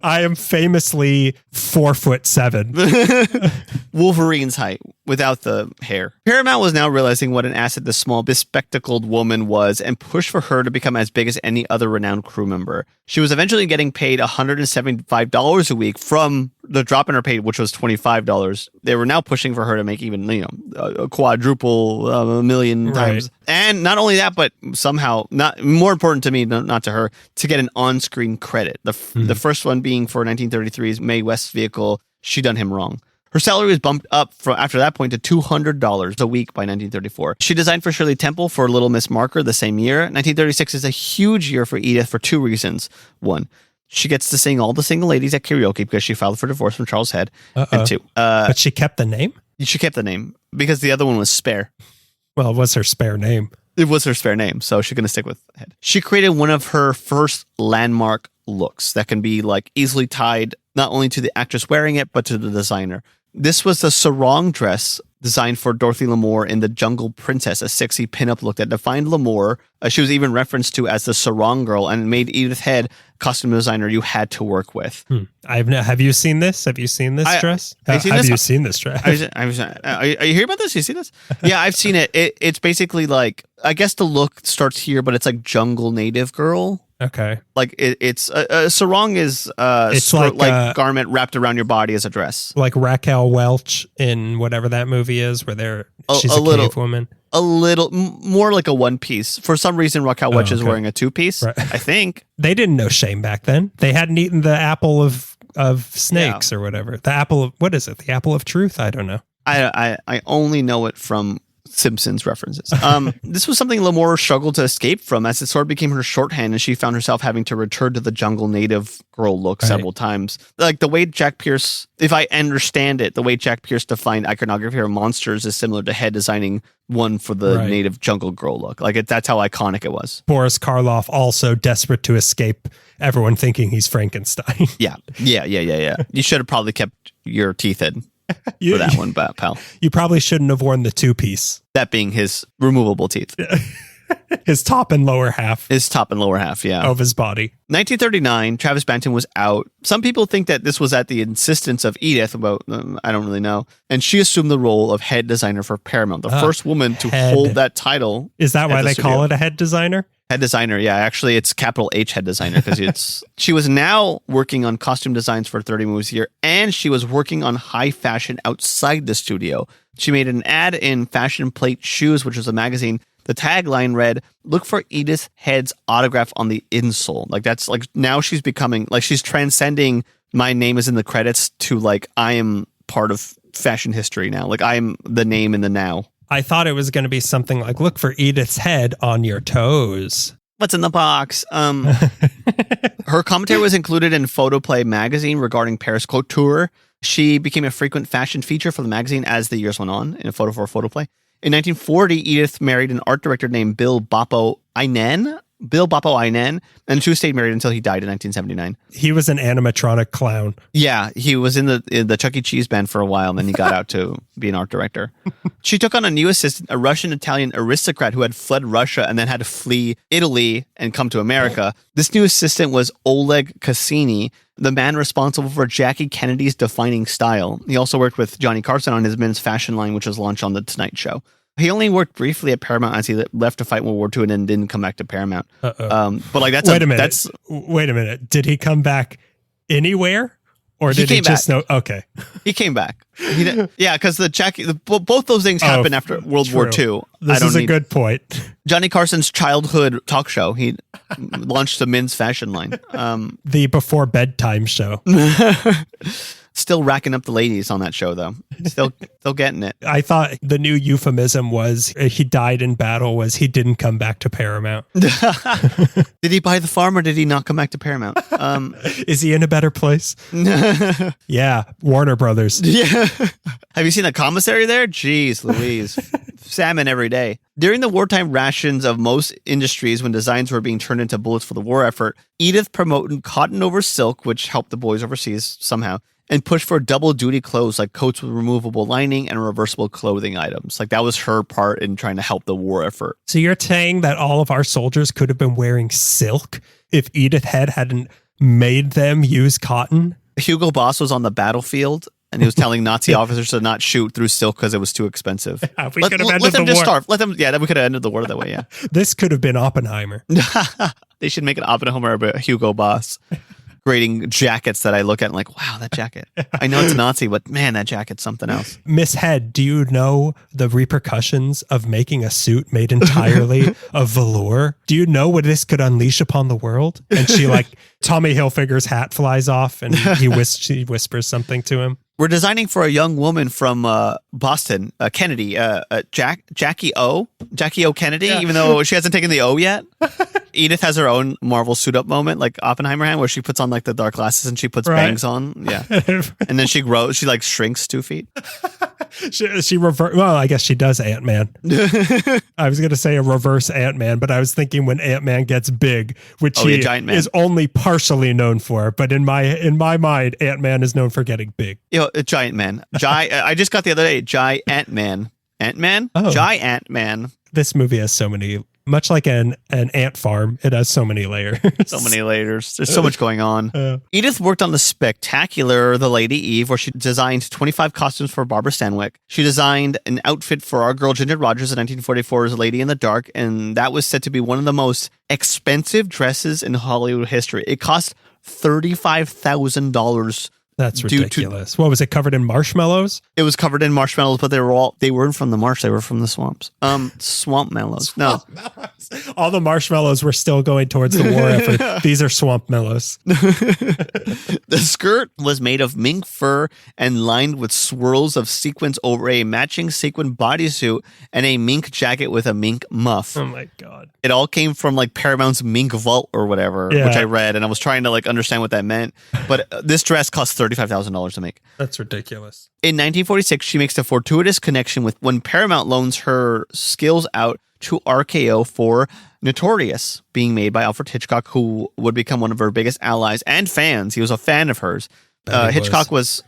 I am famously 4'7". Wolverine's height without the hair. Paramount was now realizing what an asset this small, bespectacled woman was and pushed for her to become as big as any other renowned crew member. She was eventually getting paid $175 a week from the drop in her pay, which was $25. They were now pushing for her to make even, a quadruple, a million times. Right. And not only that, but somehow, not more important to me, not to her, to get an on-screen credit. The first one being for 1933's Mae West's vehicle, She Done Him Wrong. Her salary was bumped up after that point to $200 a week by 1934. She designed for Shirley Temple for Little Miss Marker the same year. 1936 is a huge year for Edith for 2 reasons. 1, she gets to sing all the single ladies at karaoke because she filed for divorce from Charles Head. And 2, but she kept the name? She kept the name because the other one was Spare. Well, it was her spare name. It was her spare name, so she's going to stick with Head. She created one of her first landmark looks that can be like easily tied not only to the actress wearing it, but to the designer. This was the sarong dress designed for Dorothy Lamour in The Jungle Princess, a sexy pinup look that defined Lamour. She was even referenced to as the sarong girl and made Edith Head costume designer you had to work with. Have you seen this? Have you seen this dress? Have you seen this dress? Are you hearing about this? You see this? Yeah, I've seen it. It's basically like, I guess the look starts here, but it's like jungle native girl. Okay. Like it's a sarong is it's like garment wrapped around your body as a dress. Like Raquel Welch in whatever that movie is where she's a cave woman. A little more like a one piece. For some reason, Raquel Welch is wearing a 2-piece. Right. I think they didn't know shame back then. They hadn't eaten the apple of snakes or whatever. The apple of, what is it? The apple of truth? I don't know. I only know it from Simpsons references. This was something Lamour struggled to escape from as it sort of became her shorthand and she found herself having to return to the jungle native girl look several times. Like the way Jack Pierce, if I understand it, the way Jack Pierce defined iconography or monsters is similar to Head designing one for the native jungle girl look. Like that's how iconic it was. Boris Karloff also desperate to escape everyone thinking he's Frankenstein. Yeah. You should have probably kept your teeth in. For that one, pal. You probably shouldn't have worn the 2-piece. That being his removable teeth. His top and lower half. Yeah. Of his body. 1939, Travis Banton was out. Some people think that this was at the insistence of Edith, but I don't really know. And she assumed the role of head designer for Paramount, the first woman to hold that title. Is that why they call it a head designer? Head designer, yeah. Actually, it's capital H head designer because she was now working on costume designs for 30 movies a year, and she was working on high fashion outside the studio. She made an ad in Fashion Plate Shoes, which was a magazine. The tagline read, "Look for Edith Head's autograph on the insole." Like that's like now she's becoming like she's transcending my name is in the credits to like I am part of fashion history now. Like I am the name in the now. I thought it was going to be something like, look for Edith's head on your toes. What's in the box? Her commentary was included in Photoplay magazine regarding Paris couture. She became a frequent fashion feature for the magazine as the years went on in a photo for Photoplay. In 1940, Edith married an art director named Bill Boppo Einen, and she stayed married until he died in 1979. He was an animatronic clown. Yeah, he was in the Chuck E. Cheese band for a while, and then he got out to be an art director. She took on a new assistant, a Russian-Italian aristocrat who had fled Russia and then had to flee Italy and come to America. This new assistant was Oleg Cassini, the man responsible for Jackie Kennedy's defining style. He also worked with Johnny Carson on his men's fashion line, which was launched on The Tonight Show. He only worked briefly at Paramount as he left to fight World War II and then didn't come back to Paramount. But like that's Wait a minute. Did he come back anywhere? Or did he just know? Okay. He came back. Yeah, because both those things happened after World War II. This is a good point. Johnny Carson's childhood talk show. He launched the men's fashion line. The before bedtime show. Still racking up the ladies on that show, though. Still getting it. I thought the new euphemism was he died in battle was he didn't come back to Paramount. Did he buy the farm or did he not come back to Paramount? Is he in a better place? Yeah, Warner Brothers. Yeah. Have you seen the commissary there? Jeez Louise. Salmon every day. During the wartime rations of most industries when designs were being turned into bullets for the war effort, Edith promoted cotton over silk, which helped the boys overseas somehow, and pushed for double-duty clothes like coats with removable lining and reversible clothing items. Like that was her part in trying to help the war effort. So you're saying that all of our soldiers could have been wearing silk if Edith Head hadn't made them use cotton? Hugo Boss was on the battlefield and he was telling Nazi officers to not shoot through silk because it was too expensive. We could have ended the war. Starve. We could have ended the war that way, yeah. This could have been Oppenheimer. They should make an Oppenheimer about Hugo Boss. Grading jackets that I look at and like, wow, that jacket. I know it's a Nazi, but man, that jacket's something else. Miss Head, do you know the repercussions of making a suit made entirely of velour? Do you know what this could unleash upon the world? And she Tommy Hilfiger's hat flies off and she whispers something to him. We're designing for a young woman from Boston, Kennedy, Jackie O Kennedy, even though she hasn't taken the O yet. Edith has her own Marvel suit up moment, like Oppenheimer had, where she puts on like the dark glasses and she puts bangs on. Yeah. And then she grows, she like shrinks 2 feet. Well, I guess she does Ant-Man. I was going to say a reverse Ant-Man, but I was thinking when Ant-Man gets big, which he is only partially known for. But in my mind, Ant-Man is known for getting big. A giant man. I just got the other day, Giant Man. Ant-Man? Oh. Giant Man. This movie has so many, much like an ant farm, it has so many layers. So many layers. There's so much going on. Edith worked on the spectacular The Lady Eve, where she designed 25 costumes for Barbara Stanwyck. She designed an outfit for our girl Ginger Rogers in 1944's Lady in the Dark, and that was said to be one of the most expensive dresses in Hollywood history. It cost $35,000. That's ridiculous. What was it, covered in marshmallows? It was covered in marshmallows, but they weren't from the marsh, they were from the swamps. Swamp mellows. No. All the marshmallows were still going towards the war effort. These are swamp mellows. The skirt was made of mink fur and lined with swirls of sequins over a matching sequin bodysuit and a mink jacket with a mink muff. Oh my God. It all came from like Paramount's Mink Vault or whatever, which I read, and I was trying to like understand what that meant. But this dress cost $35,000 to make. That's ridiculous. In 1946, she makes a fortuitous connection with when Paramount loans her skills out to RKO for Notorious, being made by Alfred Hitchcock, who would become one of her biggest allies and fans. He was a fan of hers. Hitchcock was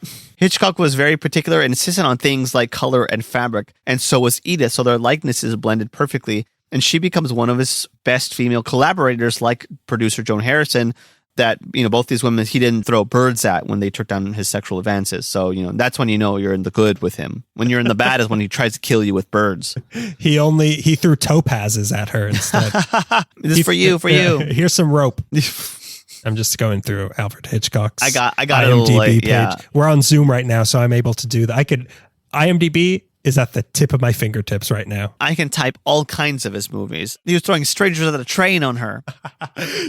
very particular and insistent on things like color and fabric, and so was Edith. So their likenesses blended perfectly, and she becomes one of his best female collaborators, like producer Joan Harrison. That, both these women, he didn't throw birds at when they took down his sexual advances. So, that's when you're in the good with him. When you're in the bad is when he tries to kill you with birds. He threw topazes at her instead. This is for you. Here's some rope. I'm just going through Alfred Hitchcock's I got IMDb page. We're on Zoom right now, so I'm able to do that. IMDb is at the tip of my fingertips right now. I can type all kinds of his movies. He was throwing Strangers at a Train on her.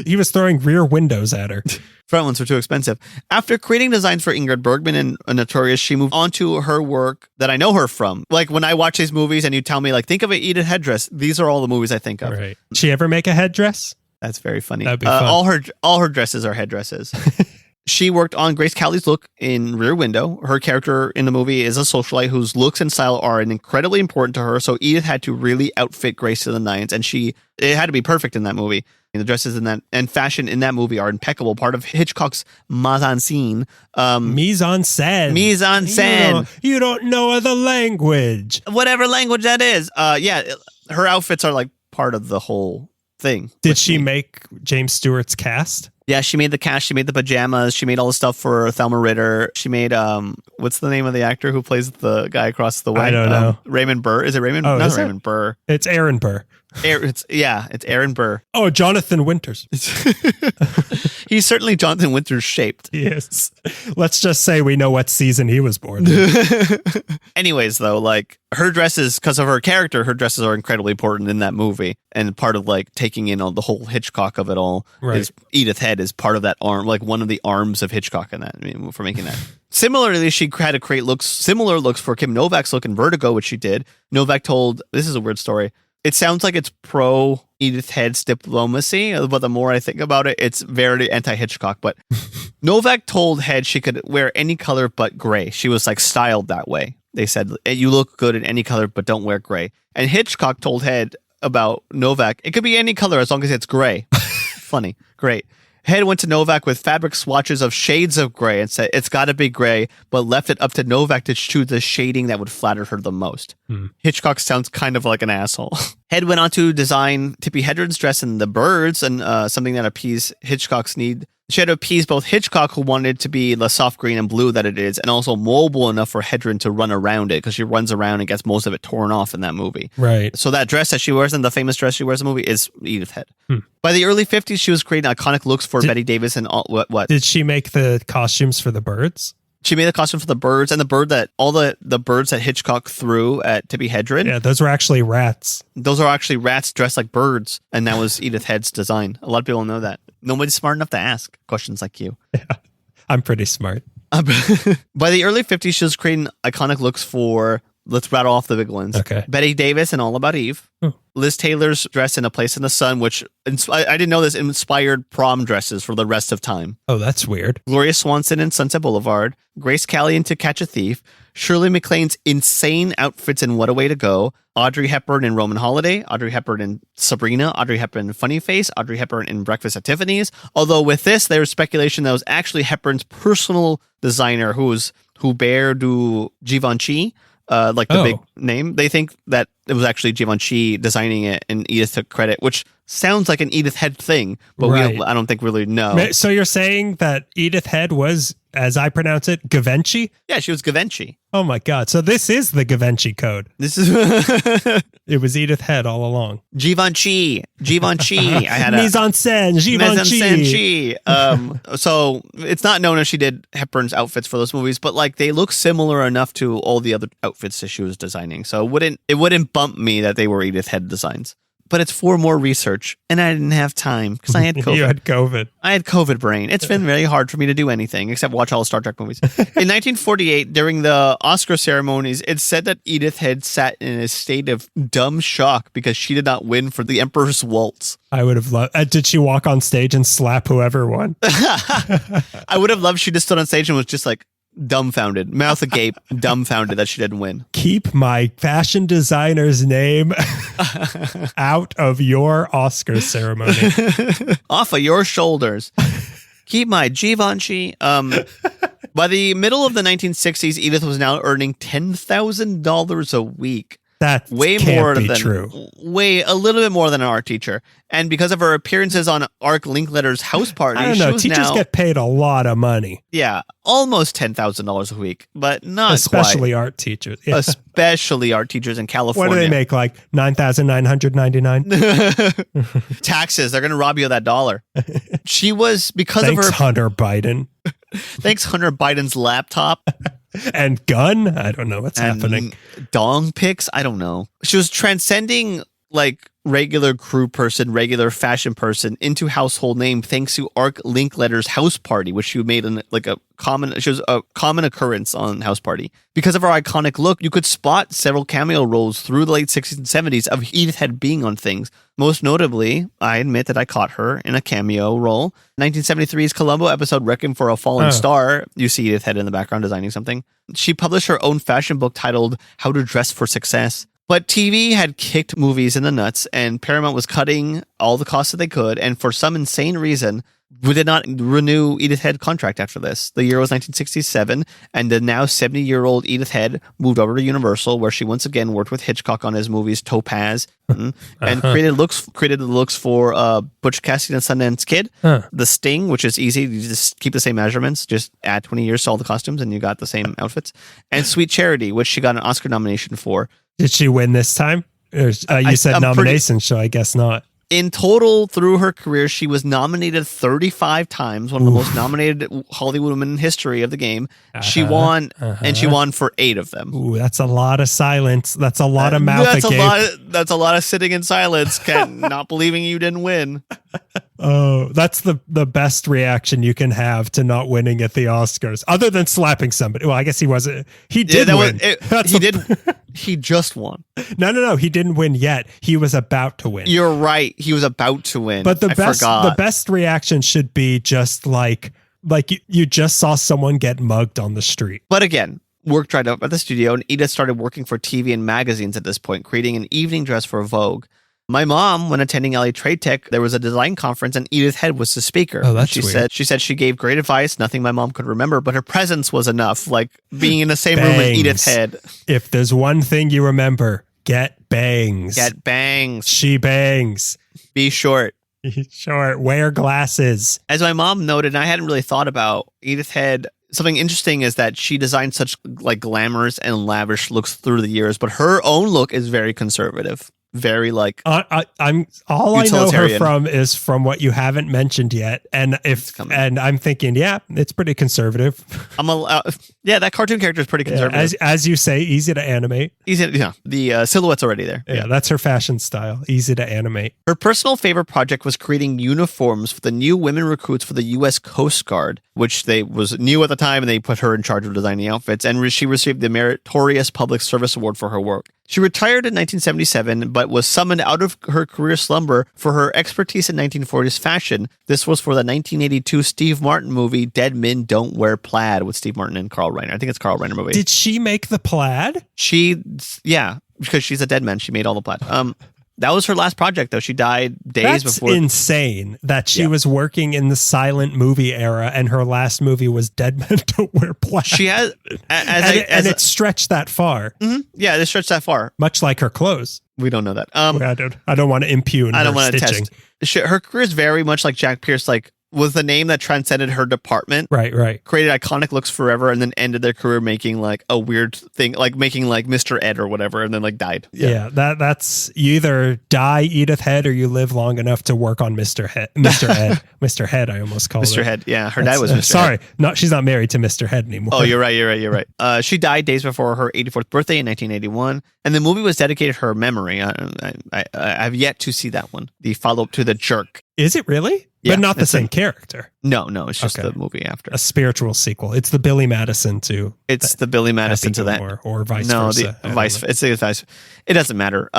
He was throwing Rear Windows at her. Front ones were too expensive. After creating designs for Ingrid Bergman and Notorious, she moved on to her work that I know her from. Like when I watch these movies and you tell me, like, think of an Edith headdress. These are all the movies I think of. Right. Did she ever make a headdress? That's very funny. That'd be fun. All her dresses are headdresses. She worked on Grace Kelly's look in Rear Window. Her character in the movie is a socialite whose looks and style are incredibly important to her. So Edith had to really outfit Grace to the nines, and it had to be perfect in that movie. And the dresses in that and fashion in that movie are impeccable. Part of Hitchcock's mise en scene. Mise en scène. Mise en scène. You don't know the language. Whatever language that is. Her outfits are like part of the whole thing. Did she make James Stewart's cast? Yeah, she made the cast, she made the pajamas, she made all the stuff for Thelma Ritter. She made what's the name of the actor who plays the guy across the way? I don't know. Raymond Burr. Is it Raymond? Oh, Not Raymond Burr. It's Aaron Burr. It's Aaron Burr. Oh, Jonathan Winters. He's certainly Jonathan Winters shaped. Yes. Let's just say we know what season he was born. Anyways, though, like her dresses, because of her character, her dresses are incredibly important in that movie. And part of like taking in on the whole Hitchcock of it all is Edith Head is part of that arm, like one of the arms of Hitchcock in that, for making that. Similarly, she had to create similar looks for Kim Novak's look in Vertigo, which she did. Novak told, this is a weird story. It sounds like it's pro Edith Head's diplomacy, but the more I think about it, it's very anti-Hitchcock. But Novak told Head she could wear any color but gray. She was like styled that way. They said, you look good in any color, but don't wear gray. And Hitchcock told Head about Novak, it could be any color as long as it's gray. Funny. Great. Head went to Novak with fabric swatches of shades of gray and said, it's got to be gray, but left it up to Novak to choose the shading that would flatter her the most. Hitchcock sounds kind of like an asshole. Head went on to design Tippi Hedren's dress in The Birds, and something that appeased Hitchcock's need. She had to appease both Hitchcock, who wanted to be the soft green and blue that it is, and also mobile enough for Hedren to run around it, because she runs around and gets most of it torn off in that movie. Right. So that dress that she wears in the famous dress she wears in the movie is Edith Head. By the early 50s, she was creating iconic looks for Betty Davis and all, what? Did she make the costumes for the birds? She made the costume for the birds, and all the birds that Hitchcock threw at Tippi Hedren. Yeah, those were actually rats. Those are actually rats dressed like birds, and that was Edith Head's design. A lot of people know that. Nobody's smart enough to ask questions like you. Yeah, I'm pretty smart. By the early 50s, she was creating iconic looks for, let's rattle off the big ones. Okay. Betty Davis and All About Eve. Liz Taylor's dress in A Place in the Sun, which I didn't know this, inspired prom dresses for the rest of time. Oh, that's weird. Gloria Swanson in Sunset Boulevard. Grace Kelly in To Catch a Thief. Shirley MacLaine's insane outfits in What a Way to Go. Audrey Hepburn in Roman Holiday. Audrey Hepburn in Sabrina. Audrey Hepburn in Funny Face. Audrey Hepburn in Breakfast at Tiffany's. Although with this, there was speculation that was actually Hepburn's personal designer, who Hubert du Givenchy. Like the big name. They think that it was actually Givenchy designing it, and Edith took credit, which sounds like an Edith Head thing, but I don't think really know. So you're saying that Edith Head was, as I pronounce it, Givenchy? Yeah, she was Givenchy. Oh my God. So this is the Givenchy code. This is It was Edith Head all along. Givenchy. I had a mise en scène, Givenchy. So it's not known if she did Hepburn's outfits for those movies, but like they look similar enough to all the other outfits that she was designing. So it wouldn't bump me that they were Edith Head designs. But it's for more research, and I didn't have time because I had COVID. You had COVID. I had COVID brain. It's been very hard for me to do anything except watch all the Star Trek movies. In 1948, during the Oscar ceremonies, it's said that Edith Head sat in a state of dumb shock because she did not win for The Emperor's Waltz. I would have loved... did she walk on stage and slap whoever won? I would have loved she just stood on stage and was just like, dumbfounded, mouth agape, dumbfounded that she didn't win. Keep my fashion designer's name out of your Oscar ceremony. Off of your shoulders. Keep my Givenchy. By the middle of the 1960s, Edith was now earning $10,000 a week. That way can't more be than true. A little bit more than an art teacher, and because of her appearances on Ark Linkletter's house party, I don't know. Teachers get paid a lot of money. Yeah, almost $10,000 a week, but not especially quite. Art teachers. Yeah. Especially art teachers in California. What do they make? Like $9,999. Taxes. They're going to rob you of that dollar. She was because of her. Hunter Biden. Thanks, Hunter Biden's laptop. And gun? I don't know what's happening. Dong pics? I don't know. She was transcending like regular crew person, regular fashion person into household name thanks to Ark Linkletter's house party, which she made she was a common occurrence on House Party. Because of her iconic look, you could spot several cameo roles through the late 60s and 70s of Edith Head being on things. Most notably, I admit that I caught her in a cameo role. 1973's Columbo episode Requiem for a Fallen Star, you see Edith Head in the background designing something. She published her own fashion book titled How to Dress for Success. But TV had kicked movies in the nuts, and Paramount was cutting all the costs that they could, and for some insane reason, We did not renew Edith Head contract after this. The year was 1967, and the now 70-year-old Edith Head moved over to Universal, where she once again worked with Hitchcock on his movies Topaz, and created the looks for Butch Cassidy and Sundance Kid, The Sting, which is easy. You just keep the same measurements, just add 20 years to all the costumes, and you got the same outfits. And Sweet Charity, which she got an Oscar nomination for. Did she win this time? You said nomination, so I guess not. In total, through her career, she was nominated 35 times, one of the most nominated Hollywood women in history of the game. She won, and she won for 8 of them. Ooh, that's a lot of silence. That's a lot of mouth. That's a lot of sitting in silence, not believing you didn't win. Oh, that's the best reaction you can have to not winning at the Oscars, other than slapping somebody. Well, I guess he wasn't. He did win. He just won. No. He didn't win yet. He was about to win. You're right. He was about to win. But the best reaction should be just like you just saw someone get mugged on the street. But again, work dried up at the studio, and Edith started working for TV and magazines at this point, creating an evening dress for Vogue. My mom, when attending LA Trade Tech, there was a design conference and Edith Head was the speaker. Oh, that's weird. She said she gave great advice, nothing my mom could remember, but her presence was enough, like being in the same room as Edith Head. If there's one thing you remember, get bangs. Get bangs. She bangs. Be short. Short. Wear glasses. As my mom noted, and I hadn't really thought about Edith Head, something interesting is that she designed such like glamorous and lavish looks through the years, but her own look is very conservative. Very like I'm all I know her from is from what you haven't mentioned yet, and I'm thinking, yeah, it's pretty conservative. That cartoon character is pretty conservative. As you say, easy to animate. The silhouette's already there. Yeah, that's her fashion style. Easy to animate. Her personal favorite project was creating uniforms for the new women recruits for the U.S. Coast Guard, which was new at the time, and they put her in charge of designing outfits. And she received the Meritorious Public Service Award for her work. She retired in 1977, but was summoned out of her career slumber for her expertise in 1940s fashion. This was for the 1982 Steve Martin movie, Dead Men Don't Wear Plaid, with Steve Martin and Carl Reiner. I think it's Carl Reiner movie. Did she make the plaid? Yeah, because she's a dead man. She made all the plaid. That was her last project, though. She died days before. That's insane that she was working in the silent movie era and her last movie was Dead Men Don't Wear Plaid. She has... it stretched that far. Mm-hmm. Yeah, it stretched that far. Much like her clothes. We don't know that. I don't want to impugn I don't want to stitching. Test. Her career is very much like Jack Pierce, was the name that transcended her department. Right. Created iconic looks forever and then ended their career making like a weird thing, like making like Mr. Ed or whatever, and then like died. Yeah, that's you either die Edith Head or you live long enough to work on Mr. Head. Mr. Head, I almost called Mr. Head. Yeah, her dad was Mr. Sorry, Head. She's not married to Mr. Head anymore. Oh, you're right. She died days before her 84th birthday in 1981, and the movie was dedicated to her memory. I have yet to see that one. The follow-up to The Jerk. Is it really? Yeah, but not the same character. No, it's just the movie after. A spiritual sequel. It's the Billy Madison to... It's the Billy Madison to that. Or vice versa. It doesn't matter.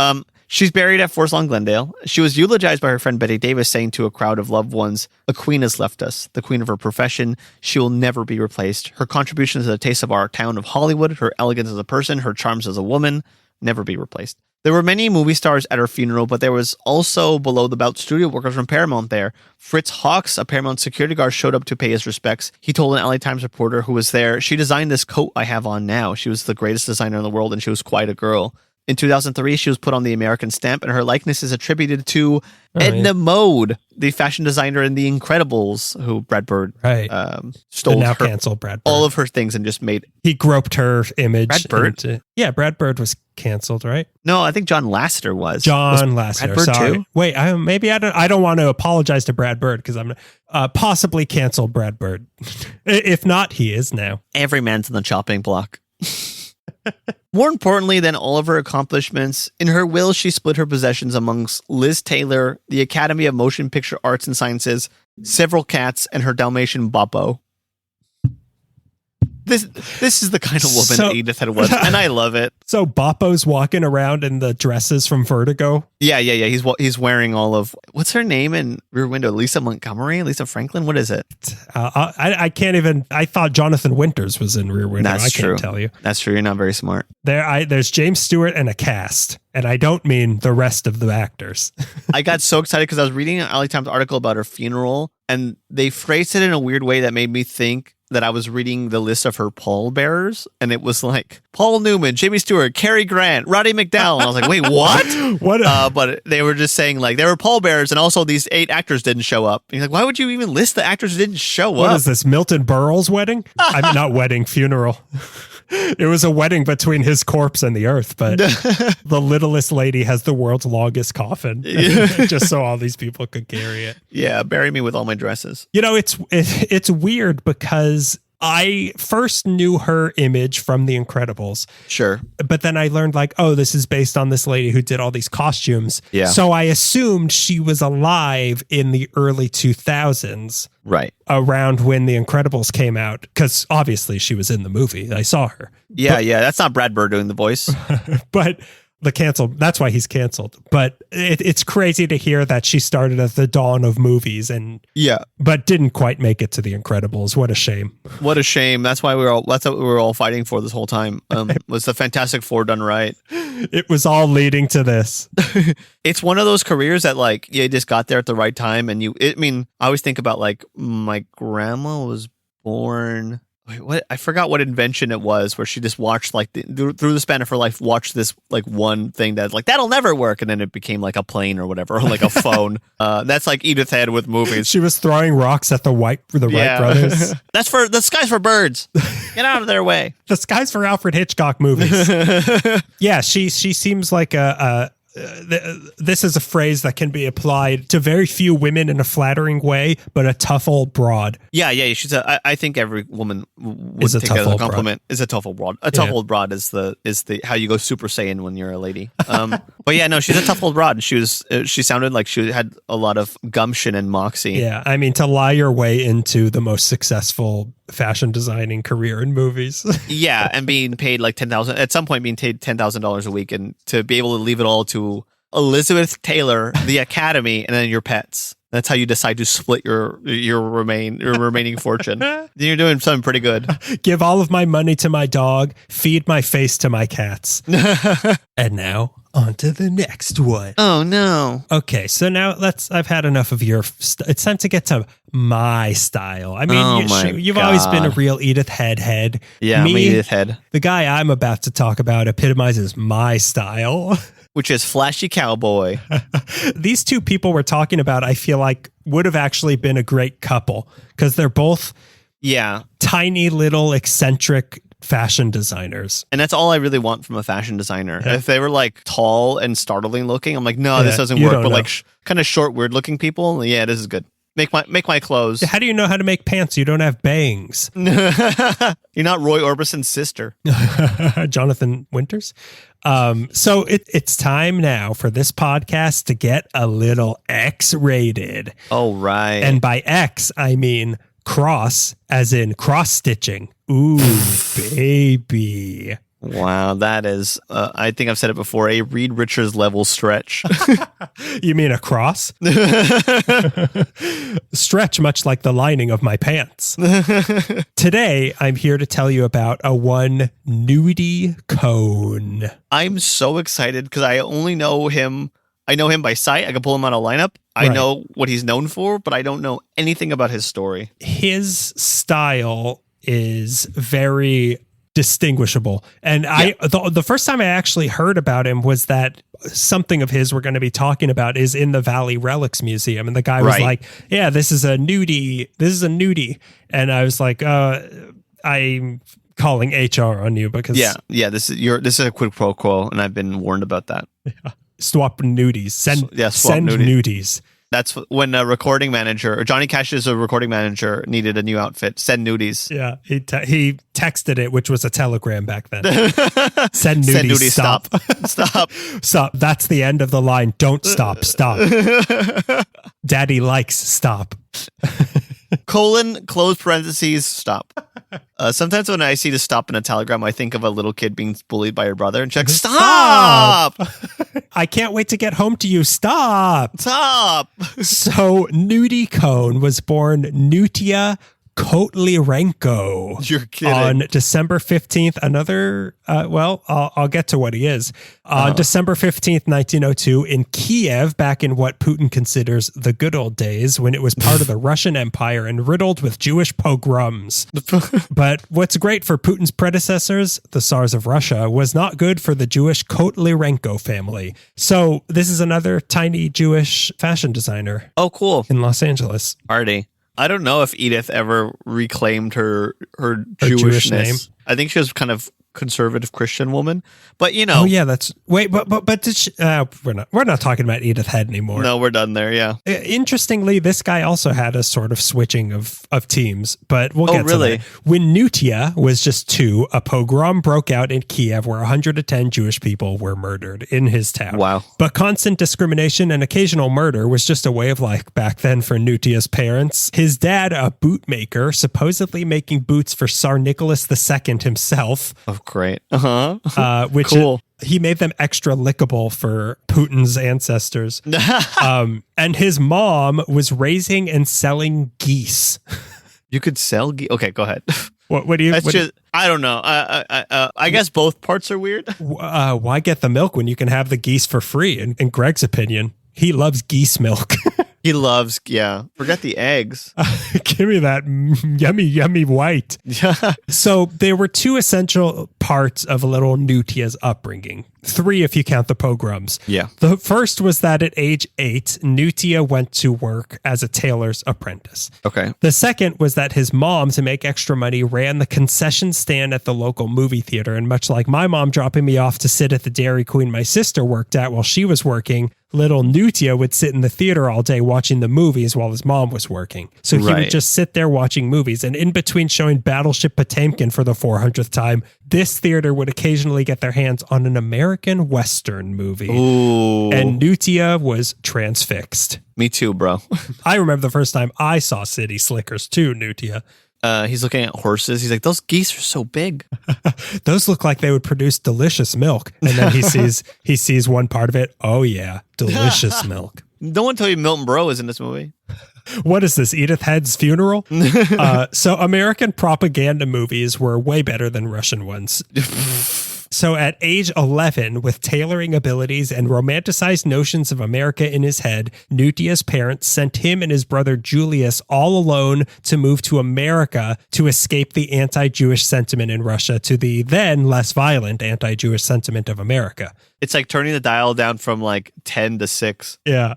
She's buried at Forest Lawn, Glendale. She was eulogized by her friend Betty Davis, saying to a crowd of loved ones, "A queen has left us, the queen of her profession. She will never be replaced. Her contributions to the taste of our town of Hollywood, her elegance as a person, her charms as a woman, never be replaced." There were many movie stars at her funeral, but there was also below the belt studio workers from Paramount there. Fritz Hawks, a Paramount security guard, showed up to pay his respects. He told an LA Times reporter who was there, "She designed this coat I have on now. She was the greatest designer in the world, and she was quite a girl." In 2003, she was put on the American stamp, and her likeness is attributed to Edna Mode, the fashion designer in The Incredibles, who Brad Bird stole canceled Brad Bird. All of her things and just made... He groped her image. Brad Bird? Brad Bird was canceled, right? No, I think John Lasseter was. John Lasseter. Brad Bird sorry. Too? Wait, I don't want to apologize to Brad Bird because I'm possibly canceled Brad Bird. If not, he is now. Every man's on the chopping block. More importantly than all of her accomplishments, in her will, she split her possessions amongst Liz Taylor, the Academy of Motion Picture Arts and Sciences, several cats, and her Dalmatian Boppo. This is the kind of woman Edith Head was, and I love it. So Boppo's walking around in the dresses from Vertigo? Yeah. He's wearing all of... What's her name in Rear Window? Lisa Franklin? What is it? I can't even... I thought Jonathan Winters was in Rear Window. That's true. Can't tell you. That's true. You're not very smart. There's James Stewart and a cast, and I don't mean the rest of the actors. I got so excited because I was reading an LA Times article about her funeral, and they phrased it in a weird way that made me think that I was reading the list of her pallbearers, and it was like Paul Newman, Jimmy Stewart, Cary Grant, Roddy McDowell. And I was like, wait, what? But they were just saying like they were pallbearers, and also these 8 actors didn't show up. And you're like, why would you even list the actors who didn't show up? What is this, Milton Berle's wedding? I mean, not wedding, funeral. It was a wedding between his corpse and the earth, but the littlest lady has the world's longest coffin, just so all these people could carry it. Yeah, bury me with all my dresses. You know, it's weird because I first knew her image from The Incredibles. Sure. But then I learned like, oh, this is based on this lady who did all these costumes. Yeah. So I assumed she was alive in the early 2000s. Right. Around when The Incredibles came out. Because obviously she was in the movie. I saw her. Yeah, yeah. That's not Brad Bird doing the voice. But that's why he's canceled. But it's crazy to hear that she started at the dawn of movies but didn't quite make it to The Incredibles. What a shame. What a shame. That's what we were all fighting for this whole time. Was the Fantastic Four done right? It was all leading to this. It's one of those careers that like you just got there at the right time, and I always think about like my grandma was born. Wait, what? I forgot what invention it was where she just watched like through the span of her life, watched this like one thing that's like, that'll never work. And then it became like a plane or whatever, or like a phone. That's like Edith Head with movies. She was throwing rocks at the Wright brothers. That's for the sky's for birds. Get out of their way. The sky's for Alfred Hitchcock movies. Yeah. She seems like this is a phrase that can be applied to very few women in a flattering way, but a tough old broad. Yeah. She's I think every woman would take that as a compliment. Is a tough old broad. A tough old broad is the how you go Super Saiyan when you're a lady. But yeah, no, she's a tough old broad. She sounded like she had a lot of gumption and moxie. Yeah, I mean, to lie your way into the most successful fashion designing career in movies. Yeah, and being paid like $10,000 a week, and to be able to leave it all to Elizabeth Taylor, the Academy, and then your pets. That's how you decide to split your remaining fortune. You're doing something pretty good. Give all of my money to my dog, feed my face to my cats. And now on to the next one. Oh no. Okay, so now I've had enough of your it's time to get to my style. I mean, you've always been a real Edith Head. Yeah, I'm Edith Head. The guy I'm about to talk about epitomizes my style. Which is flashy cowboy. These two people we're talking about, I feel like would have actually been a great couple because they're both tiny little eccentric fashion designers. And that's all I really want from a fashion designer. Yeah. If they were like tall and startling looking, I'm like, no, this doesn't work. But like kind of short, weird looking people, this is good. Make my clothes. How do you know how to make pants? You don't have bangs. You're not Roy Orbison's sister. Jonathan Winters. So it's time now for this podcast to get a little X-rated. Oh, right. And by X, I mean cross, as in cross-stitching. Ooh, baby. Wow, that is, I think I've said it before, a Reed Richards level stretch. You mean a cross? Stretch much like the lining of my pants. Today, I'm here to tell you about a one Nudie Cohn. I'm so excited because I only know him. I know him by sight. I can pull him on a lineup. I know what he's known for, but I don't know anything about his story. His style is very distinguishable. And the first time I actually heard about him was that something of his we're going to be talking about is in the Valley Relics Museum. And the guy was like, yeah, this is a nudie. And I was like, I'm calling HR on you because this is a quid pro quo, and I've been warned about that. Yeah. Swap nudies. Send nudies. That's when a recording manager, or Johnny Cash's recording manager, needed a new outfit. Send nudies. Yeah, he texted it, which was a telegram back then. Send nudies. Stop. Stop. That's the end of the line. Don't stop. Stop. Daddy likes stop. Close parentheses, stop. Sometimes when I see the stop in a telegram, I think of a little kid being bullied by her brother and check, stop! I can't wait to get home to you. Stop! Stop! So Nudie Cohn was born Nudie Kotlyrenko. You're kidding. On December 15th, I'll get to what he is. On December 15th, 1902, in Kiev, back in what Putin considers the good old days, when it was part of the Russian Empire and riddled with Jewish pogroms. But what's great for Putin's predecessors, the Tsars of Russia, was not good for the Jewish Kotlyrenko family. So this is another tiny Jewish fashion designer. Oh, cool. In Los Angeles. Artie. I don't know if Edith ever reclaimed her Jewish name. I think she was kind of conservative Christian woman, but Oh yeah, but did she, we're not talking about Edith Head anymore. No, we're done there. Yeah. Interestingly, this guy also had a sort of switching of teams, but we'll get to that. When Nutia was just 2, a pogrom broke out in Kiev where 110 Jewish people were murdered in his town. Wow. But constant discrimination and occasional murder was just a way of life back then for Nutia's parents. His dad, a bootmaker, supposedly making boots for Tsar Nicholas II himself. Oh, great. Which cool. He made them extra lickable for Putin's ancestors. And his mom was raising and selling geese. You could sell geese? Okay, go ahead. What do you... I don't know. I guess both parts are weird. Why get the milk when you can have the geese for free? In Greg's opinion, he loves geese milk. He loves, forget the eggs. Give me that yummy white. Yeah. So there were 2 essential parts of a little Nutia's upbringing. 3 if you count the pogroms. Yeah. The first was that at age 8, Nutia went to work as a tailor's apprentice. Okay. The second was that his mom, to make extra money, ran the concession stand at the local movie theater. And much like my mom dropping me off to sit at the Dairy Queen my sister worked at while she was working, little Nutia would sit in the theater all day watching the movies while his mom was working. So he would just sit there watching movies. And in between showing Battleship Potemkin for the 400th time, this theater would occasionally get their hands on an American Western movie. Ooh. And Nutia was transfixed. Me too, bro. I remember the first time I saw City Slickers too, Nutia. He's looking at horses. He's like, those geese are so big. Those look like they would produce delicious milk. And then he sees one part of it. Oh yeah, delicious milk. No one told you Milton Berle is in this movie. What is this, Edith Head's funeral? So American propaganda movies were way better than Russian ones. So at age 11, with tailoring abilities and romanticized notions of America in his head, Nutia's parents sent him and his brother Julius all alone to move to America to escape the anti-Jewish sentiment in Russia to the then less violent anti-Jewish sentiment of America. It's like turning the dial down from like 10 to 6. Yeah.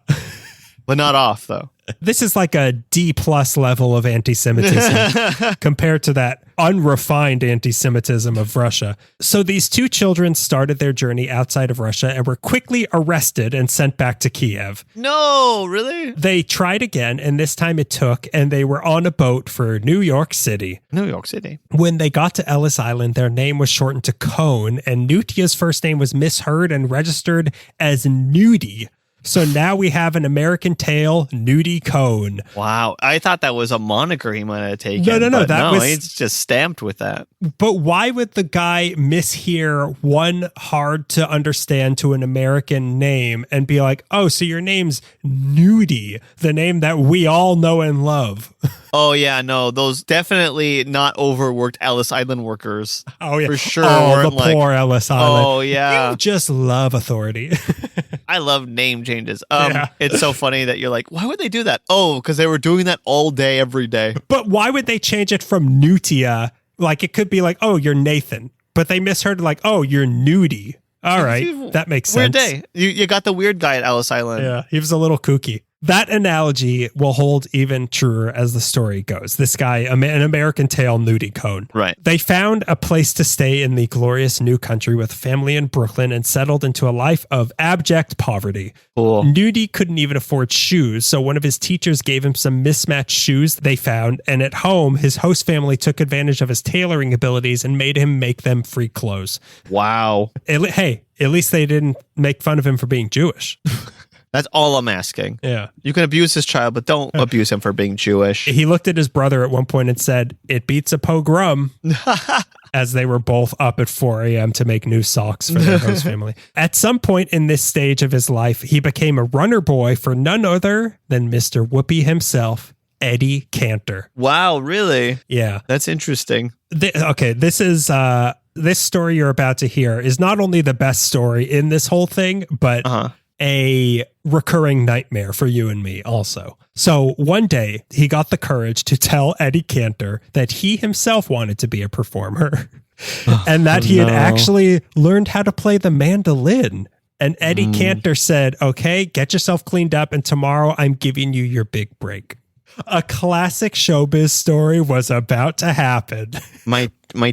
But not off, though. This is like a D+ level of anti-Semitism compared to that unrefined anti-Semitism of Russia. So these 2 children started their journey outside of Russia and were quickly arrested and sent back to Kiev. No, really? They tried again, and this time it took, and they were on a boat for New York City. New York City. When they got to Ellis Island, their name was shortened to Cohn, and Nutia's first name was misheard and registered as Nudie. So now we have an American tale, Nudie Cohn. Wow. I thought that was a moniker he might have taken. No. He's just stamped with that. But why would the guy mishear one hard to understand to an American name and be like, oh, so your name's Nudie, the name that we all know and love? Oh, yeah, no, those definitely not overworked Ellis Island workers. Oh, yeah. For sure. Oh, the poor Ellis Island. Oh, yeah. You just love authority. I love name changes. It's so funny that you're like, why would they do that? Oh, because they were doing that all day, every day. But why would they change it from Nutia? Like, it could be like, oh, you're Nathan. But they misheard like, oh, you're Nudie. All right. That makes sense. Weird day. You got the weird guy at Ellis Island. Yeah. He was a little kooky. That analogy will hold even truer as the story goes. This guy, an American tale, Nudie Cohn. Right. They found a place to stay in the glorious new country with family in Brooklyn and settled into a life of abject poverty. Cool. Nudie couldn't even afford shoes, so one of his teachers gave him some mismatched shoes they found, and at home, his host family took advantage of his tailoring abilities and made him make them free clothes. Wow. Hey, at least they didn't make fun of him for being Jewish. That's all I'm asking. Yeah. You can abuse this child, but don't abuse him for being Jewish. He looked at his brother at one point and said, "It beats a pogrom," as they were both up at 4 a.m. to make new socks for their host family. At some point in this stage of his life, he became a runner boy for none other than Mr. Whoopi himself, Eddie Cantor. Wow, really? Yeah. That's interesting. This story you're about to hear is not only the best story in this whole thing, but a recurring nightmare for you and me also. So one day he got the courage to tell Eddie Cantor that he himself wanted to be a performer and that he had actually learned how to play the mandolin. And Eddie Cantor said, okay, get yourself cleaned up and tomorrow I'm giving you your big break. A classic showbiz story was about to happen. My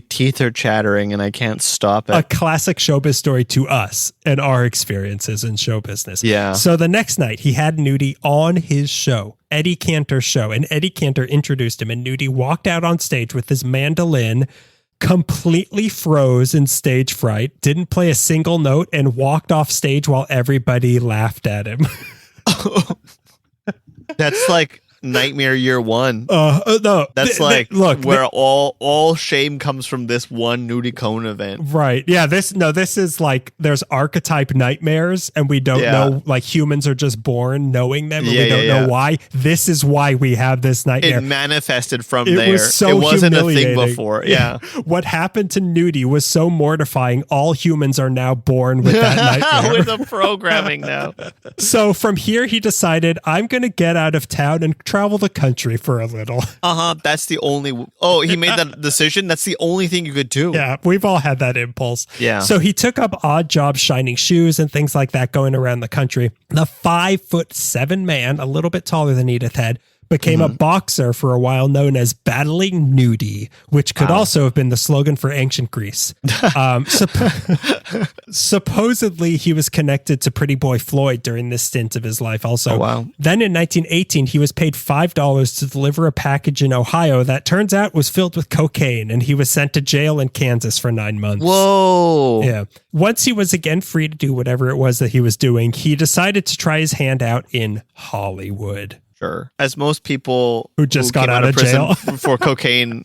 teeth are chattering and I can't stop it. A classic showbiz story to us and our experiences in show business. Yeah. So the next night he had Nudie on his show, Eddie Cantor's show, and Eddie Cantor introduced him and Nudie walked out on stage with his mandolin, completely froze in stage fright, didn't play a single note, and walked off stage while everybody laughed at him. That's like Nightmare Year One. No, that's where all shame comes from this one Nudie Cohn event. Right. Yeah. This is like there's archetype nightmares and we don't know, like humans are just born knowing them and we don't know why. This is why we have this nightmare. It manifested from there. Was so it wasn't a humiliating. thing before. Yeah. What happened to Nudie was so mortifying. All humans are now born with that nightmare. With the programming now. So from here, he decided, I'm going to get out of town and travel the country for a little. That's the only... Oh, he made that decision? That's the only thing you could do. Yeah, we've all had that impulse. Yeah. So he took up odd jobs, shining shoes and things like that, going around the country. The 5'7" man, a little bit taller than Edith Head, became a boxer for a while known as Battling Nudie, which could also have been the slogan for ancient Greece. Supposedly, he was connected to Pretty Boy Floyd during this stint of his life also. Oh, wow. Then in 1918, he was paid $5 to deliver a package in Ohio that turns out was filled with cocaine, and he was sent to jail in Kansas for 9 months. Whoa. Yeah. Once he was again free to do whatever it was that he was doing, he decided to try his hand out in Hollywood. Sure. As most people who just got out of jail for cocaine,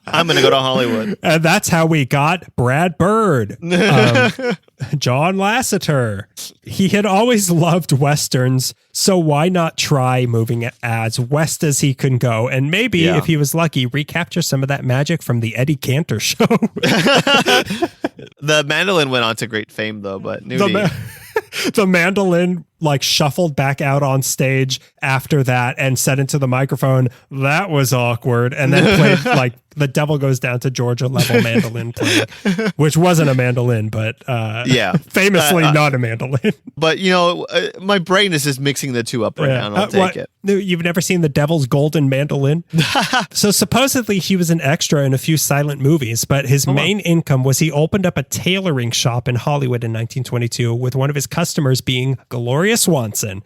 I'm going to go to Hollywood. And that's how we got Brad Bird, John Lasseter. He had always loved Westerns, so why not try moving as west as he can go? And maybe, if he was lucky, recapture some of that magic from the Eddie Cantor show. The mandolin went on to great fame, though, but the mandolin shuffled back out on stage after that and said into the microphone, that was awkward. And then played The Devil Goes Down to Georgia level mandolin playing, which wasn't a mandolin, but famously not a mandolin. But, my brain is just mixing the two up right now, and I'll take it. You've never seen The Devil's Golden Mandolin? So supposedly he was an extra in a few silent movies, but his main income was he opened up a tailoring shop in Hollywood in 1922 with one of his customers being Gloria Swanson.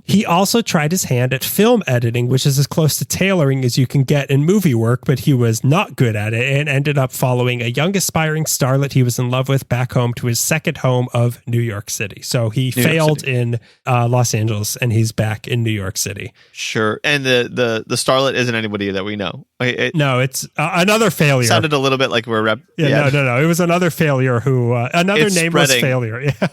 He also tried his hand at film editing, which is as close to tailoring as you can get in movie work, but he was not good at it and ended up following a young aspiring starlet he was in love with back home to his second home of New York City. So he failed in Los Angeles and he's back in New York City. Sure. And the starlet isn't anybody that we know. No, it's another failure. Sounded a little bit like we're No. It was another failure who another nameless failure. Yeah.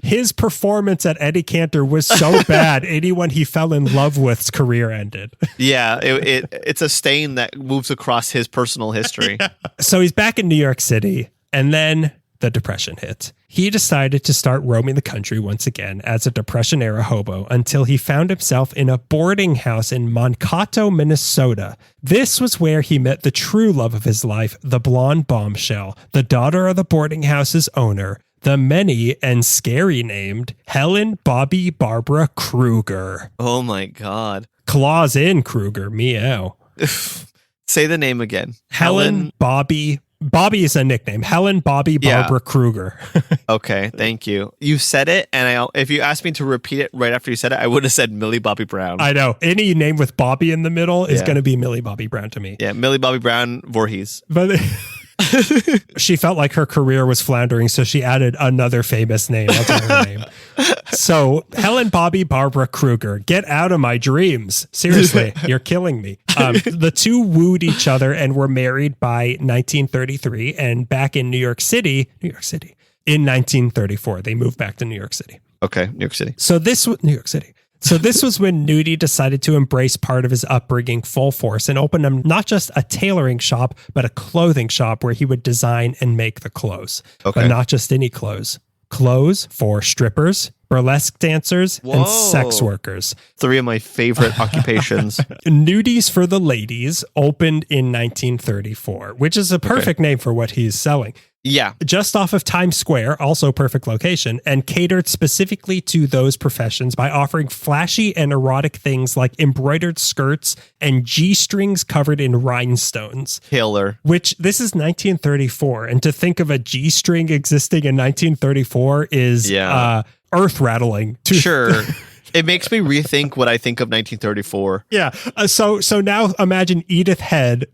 His performance at Eddie Cantor was so bad, anyone he fell in love with's career ended. Yeah, it's a stain that moves across his personal history. So he's back in New York City, and then the Depression hit. He decided to start roaming the country once again as a Depression-era hobo until he found himself in a boarding house in Mankato, Minnesota. This was where he met the true love of his life, the blonde bombshell, the daughter of the boarding house's owner, the many and scary named Helen Bobby Barbara Kruger. Oh my God. Claws in, Kruger. Meow. Say the name again. Helen Bobby is a nickname. Helen Bobby Barbara Kruger. Okay, thank you. You said it, and if you asked me to repeat it right after you said it, I would have said Millie Bobby Brown. I know. Any name with Bobby in the middle is going to be Millie Bobby Brown to me. Yeah, Millie Bobby Brown Voorhees. But she felt like her career was floundering, so she added another famous name onto her name. So, Helen Bobby Barbara Kruger, get out of my dreams. Seriously, you're killing me. The two wooed each other and were married by 1933, and back in New York City, in 1934, they moved back to New York City. Okay, New York City. So New York City. So this was when Nudie decided to embrace part of his upbringing full force and open not just a tailoring shop, but a clothing shop where he would design and make the clothes. Okay. But not just any clothes. Clothes for strippers, burlesque dancers, and sex workers. 3 of my favorite occupations. Nudies for the Ladies opened in 1934, which is a perfect name for what he's selling. Yeah. Just off of Times Square, also perfect location, and catered specifically to those professions by offering flashy and erotic things like embroidered skirts and G-strings covered in rhinestones. Killer. Which, this is 1934, and to think of a G-string existing in 1934 is earth-rattling. Sure. It makes me rethink what I think of 1934. Yeah. So now imagine Edith Head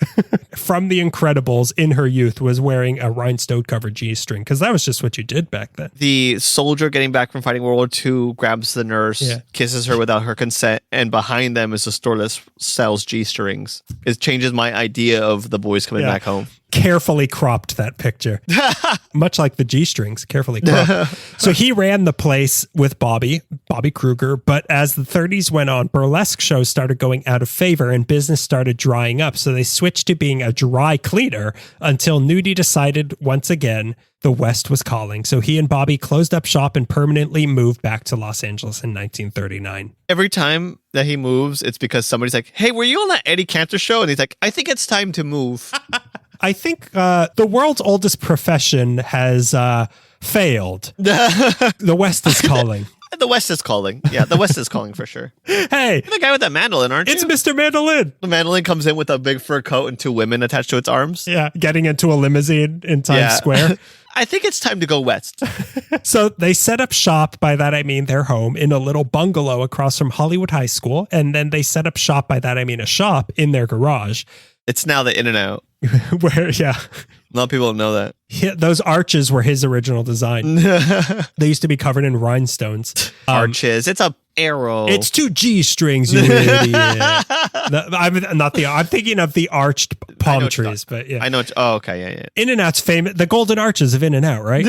from The Incredibles in her youth was wearing a rhinestone-covered G-string, because that was just what you did back then. The soldier getting back from fighting World War II grabs the nurse, kisses her without her consent, and behind them is a store that sells G-strings. It changes my idea of the boys coming back home. Carefully cropped that picture. Much like the G-strings, carefully cropped. So he ran the place with Bobby Kruger, but as the 30s went on, burlesque shows started going out of favor and business started drying up. So they switched to being a dry cleaner until Nudie decided once again the West was calling. So he and Bobby closed up shop and permanently moved back to Los Angeles in 1939. Every time that he moves, it's because somebody's like, hey, were you on that Eddie Cantor show? And he's like, I think it's time to move. I think the world's oldest profession has failed. The West is calling. The West is calling. Yeah, the West is calling for sure. Hey. You're the guy with that mandolin, aren't you? It's Mr. Mandolin. The mandolin comes in with a big fur coat and 2 women attached to its arms. Yeah, getting into a limousine in Times Square. I think it's time to go west. So they set up shop, by that I mean their home, in a little bungalow across from Hollywood High School. And then they set up shop, by that I mean a shop, in their garage. It's now the In-N-Out. Where, A lot of people don't know that. Those arches were his original design. They used to be covered in rhinestones. Arches. It's a arrow. It's 2 G-strings, you idiot. I'm thinking of the arched palm trees, but yeah. I know. Okay. Yeah. In-N-Out's famous, the golden arches of In-N-Out, right?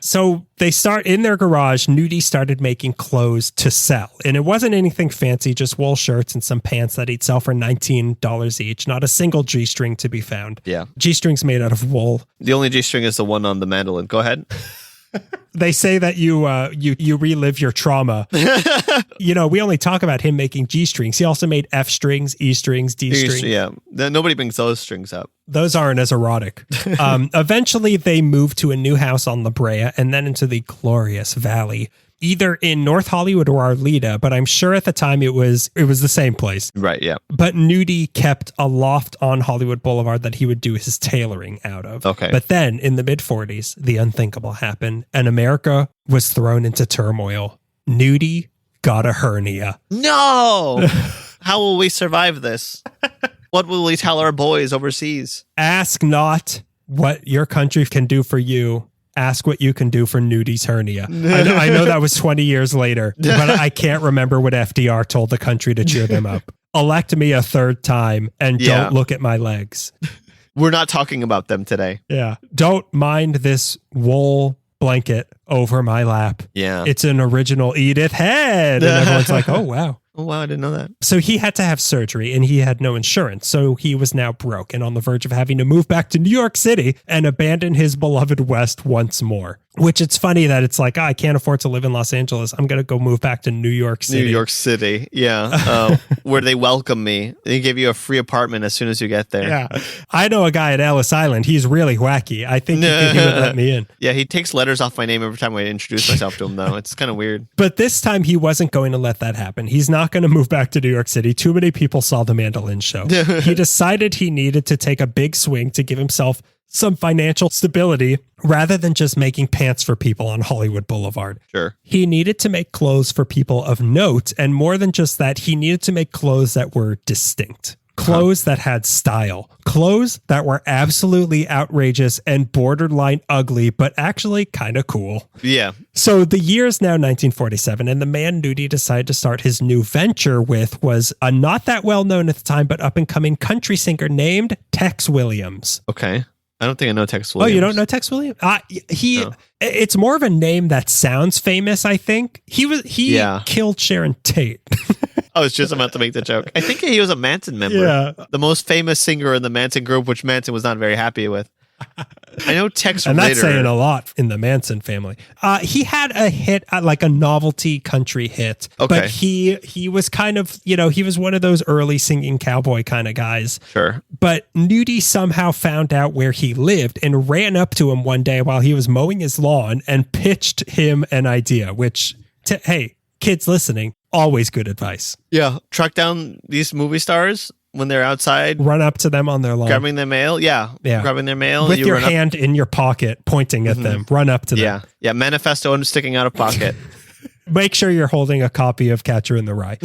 So they start in their garage. Nudie started making clothes to sell. And it wasn't anything fancy, just wool shirts and some pants that he'd sell for $19 each. Not a single G-string to be found. Yeah. G-strings made out of wool. The only G-string is the one on the mandolin. Go ahead. They say that you relive your trauma. We only talk about him making G-strings. He also made F-strings, E-strings, D-strings. Yeah. Nobody brings those strings up. Those aren't as erotic. Eventually, they moved to a new house on La Brea and then into the glorious valley, either in North Hollywood or Arleta, but I'm sure at the time it was the same place. Right, yeah. But Nudie kept a loft on Hollywood Boulevard that he would do his tailoring out of. Okay. But then in the mid-40s, the unthinkable happened and America was thrown into turmoil. Nudie got a hernia. No! How will we survive this? What will we tell our boys overseas? Ask not what your country can do for you. Ask what you can do for Nudie's hernia. I know that was 20 years later, but I can't remember what FDR told the country to cheer them up. Elect me a 3rd time and don't look at my legs. We're not talking about them today. Yeah. Don't mind this wool blanket over my lap. Yeah. It's an original Edith Head. And everyone's like, oh, wow. Oh, wow, I didn't know that. So he had to have surgery and he had no insurance. So he was now broke and on the verge of having to move back to New York City and abandon his beloved West once more. Which it's funny that it's like, I can't afford to live in Los Angeles. I'm going to go move back to New York City. New York City, yeah. Where they welcome me. They give you a free apartment as soon as you get there. Yeah. I know a guy at Ellis Island. He's really wacky. I think he would let me in. Yeah, he takes letters off my name every time I introduce myself to him, though. It's kind of weird. But this time he wasn't going to let that happen. He's not going to move back to New York City. Too many people saw the mandolin show. He decided he needed to take a big swing to give himself some financial stability rather than just making pants for people on Hollywood Boulevard. Sure. He needed to make clothes for people of note. And more than just that, he needed to make clothes that were distinct. Clothes that had style. Clothes that were absolutely outrageous and borderline ugly, but actually kind of cool. Yeah. So the year is now 1947, and the man Nudie decided to start his new venture with was a not that well known at the time, but up and coming country singer named Tex Williams. Okay. I don't think I know Tex Williams. Oh, you don't know Tex Williams? No. It's more of a name that sounds famous, I think. He killed Sharon Tate. I was just about to make the joke. I think he was a Manson member. Yeah. The most famous singer in the Manson group, which Manson was not very happy with. I know Tex And Ritter. that's saying a lot in the Manson family. He had a hit, like a novelty country hit. Okay. But he was kind of, he was one of those early singing cowboy kind of guys. Sure. But Nudie somehow found out where he lived and ran up to him one day while he was mowing his lawn and pitched him an idea, which, hey, kids listening, always good advice. Yeah. Track down these movie stars when they're outside. Run up to them on their lawn. Grabbing their mail. Yeah. Grabbing their mail. With your hand in your pocket, pointing at them. Run up to them. Yeah. Yeah. Manifesto sticking out of pocket. Make sure you're holding a copy of Catcher in the Rye.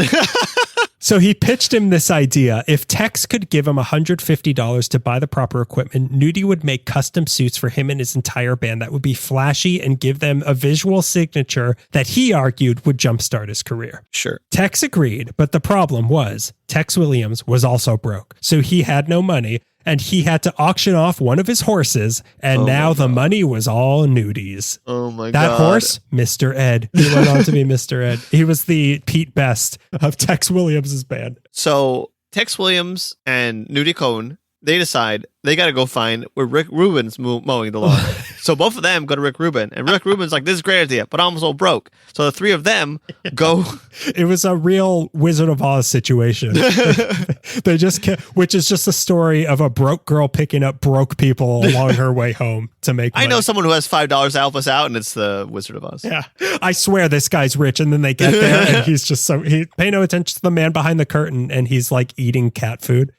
So he pitched him this idea. If Tex could give him $150 to buy the proper equipment, Nudie would make custom suits for him and his entire band that would be flashy and give them a visual signature that he argued would jumpstart his career. Sure. Tex agreed, but the problem was Tex Williams was also broke, so he had no money. And he had to auction off one of his horses, and now the money was all Nudie's. Oh my God. That horse, Mr. Ed. He went on to be Mr. Ed. He was the Pete Best of Tex Williams' band. So Tex Williams and Nudie Cohn, they decide they got to go find where Rick Rubin's mowing the lawn. So both of them go to Rick Rubin. And Rick Rubin's like, this is a great idea, but I'm so broke. So the three of them go. It was a real Wizard of Oz situation. They just, which is just a story of a broke girl picking up broke people along her way home to make money. I know someone who has $5 to help us out, and it's the Wizard of Oz. Yeah. I swear this guy's rich. And then they get there and he's just pay no attention to the man behind the curtain, and he's like eating cat food.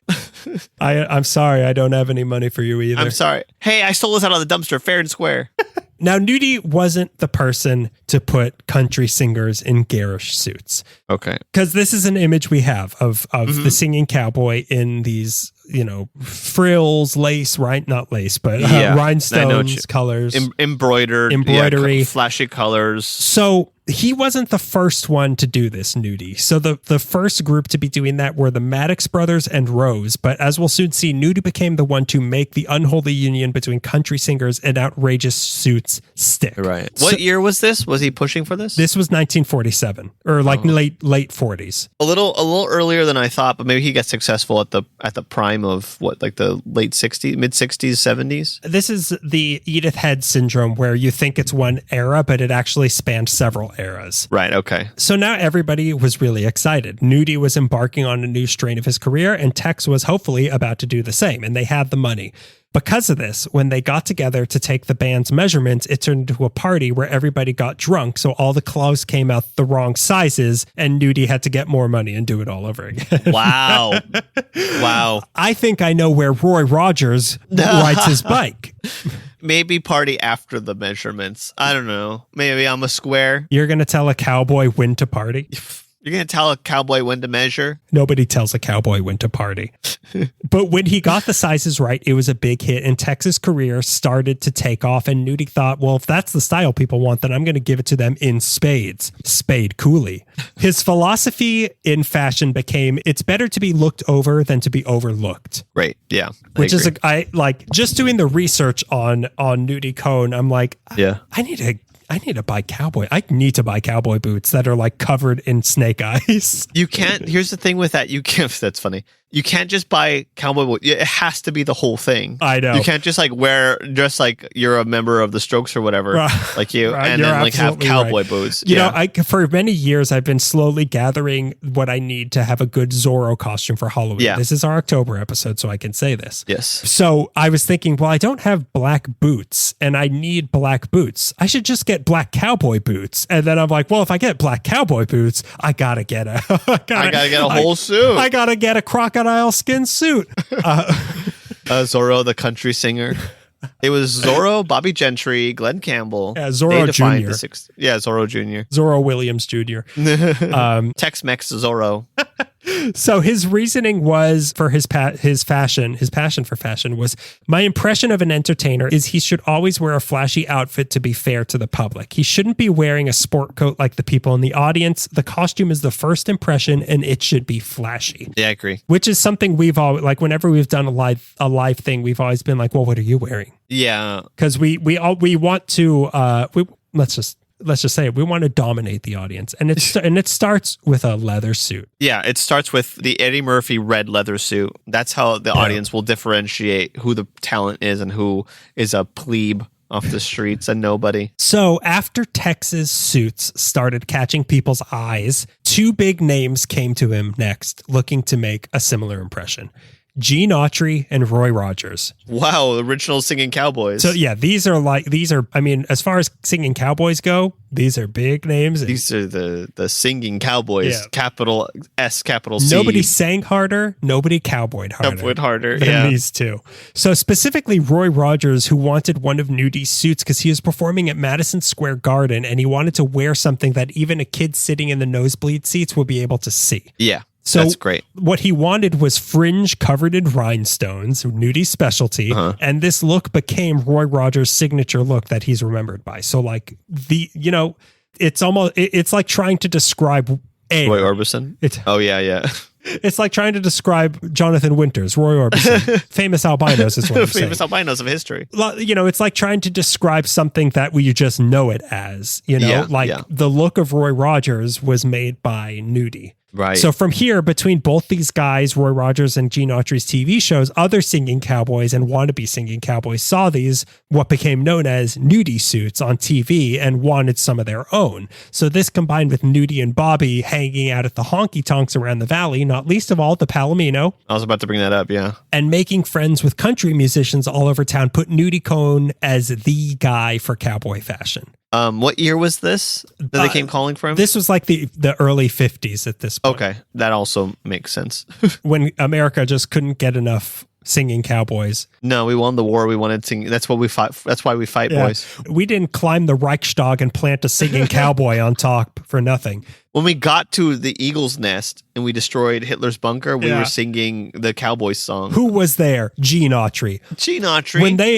I'm sorry, I don't have any money for you either. I'm sorry. Hey, I stole this out of the dumpster, fair and square. Now, Nudie wasn't the person to put country singers in garish suits. Okay. Because this is an image we have of the singing cowboy in these, frills, lace, right? Not lace, but rhinestones, colors. Embroidery. Flashy colors. So he wasn't the first one to do this, Nudie. So the first group to be doing that were the Maddox brothers and Rose. But as we'll soon see, Nudie became the one to make the unholy union between country singers and outrageous suits stick. Right. What year was this? Was he pushing for this? This was 1947 or late 40s. A little earlier than I thought, but maybe he gets successful at the prime of the late 60s, mid 60s, 70s. This is the Edith Head syndrome, where you think it's one era, but it actually spanned several eras. Right. Okay. So now everybody was really excited. Nudie was embarking on a new strain of his career, and Tex was hopefully about to do the same, and they had the money. Because of this, when they got together to take the band's measurements, it turned into a party where everybody got drunk, so all the clothes came out the wrong sizes, and Nudie had to get more money and do it all over again. Wow. Wow. I think I know where Roy Rogers rides his bike. Maybe party after the measurements. I don't know. Maybe I'm a square. You're going to tell a cowboy when to party? You're going to tell a cowboy when to measure? Nobody tells a cowboy when to party. But when he got the sizes right, it was a big hit, and Tex's career started to take off. And Nudie thought, well, if that's the style people want, then I'm going to give it to them in spades. Spade cooley. His philosophy in fashion became, it's better to be looked over than to be overlooked. Right. Yeah. Which is, I like, just doing the research on Nudie Cohn, I'm like, yeah, I need to buy cowboy. I need to buy cowboy boots that are like covered in snake eyes. You can't. Here's the thing with that. You can't. That's funny. You can't just buy cowboy boots. It has to be the whole thing. I know. You can't just like wear just like you're a member of the Strokes or whatever, like you, and then like have cowboy boots. You know, for many years I've been slowly gathering what I need to have a good Zorro costume for Halloween. Yeah. This is our October episode, so I can say this. Yes. So I was thinking, well, I don't have black boots, and I need black boots. I should just get black cowboy boots. And then I'm like, well, if I get black cowboy boots, I gotta get a whole suit. I gotta get a crocodile skin suit. Zorro, the country singer. It was Zorro, Bobby Gentry, Glenn Campbell. Yeah, Zorro Jr. Zorro Jr. Zorro Williams Jr. Tex-Mex Zorro. So his reasoning was for his passion for fashion was, my impression of an entertainer is he should always wear a flashy outfit to be fair to the public. He shouldn't be wearing a sport coat like the people in the audience. The costume is the first impression and it should be flashy. Yeah, I agree. Which is something we've always, like whenever we've done a live thing, we've always been like, well, what are you wearing? Yeah. Because we want to, let's just say it. We want to dominate the audience. And it starts with a leather suit. Yeah, it starts with the Eddie Murphy red leather suit. That's how the audience will differentiate who the talent is and who is a plebe off the streets and nobody. So after Tex's suits started catching people's eyes, two big names came to him next, looking to make a similar impression. Gene Autry and Roy Rogers. Wow, original singing cowboys. So yeah, these are, I mean, as far as singing cowboys go, these are big names. These are the singing cowboys, capital S, capital C. Nobody sang harder, nobody cowboyed harder. Than these two. So specifically Roy Rogers, who wanted one of Nudie's suits because he was performing at Madison Square Garden and he wanted to wear something that even a kid sitting in the nosebleed seats would be able to see. Yeah. So that's great. What he wanted was fringe covered in rhinestones, Nudie's specialty, and this look became Roy Rogers' signature look that he's remembered by. So like it's like trying to describe Roy Orbison. It's like trying to describe Jonathan Winters, Roy Orbison, famous albinos is what I'm saying. Famous albinos of history. It's like trying to describe something that we just know it as, the look of Roy Rogers was made by Nudie. Right. So from here, between both these guys, Roy Rogers and Gene Autry's TV shows, other singing cowboys and wannabe singing cowboys saw these, what became known as nudie suits on TV and wanted some of their own. So this combined with Nudie and Bobby hanging out at the honky tonks around the valley, not least of all the Palomino. I was about to bring that up, yeah. And making friends with country musicians all over town put Nudie Cohn as the guy for cowboy fashion. What year was this that they came calling for him? This was like the early 50s at this point. Okay, that also makes sense. When America just couldn't get enough singing cowboys. No, we won the war. We wanted singing. That's what we fought. That's why we fight, boys. We didn't climb the Reichstag and plant a singing cowboy on top for nothing. When we got to the Eagle's Nest and we destroyed Hitler's bunker, we were singing the Cowboys song. Who was there? Gene Autry.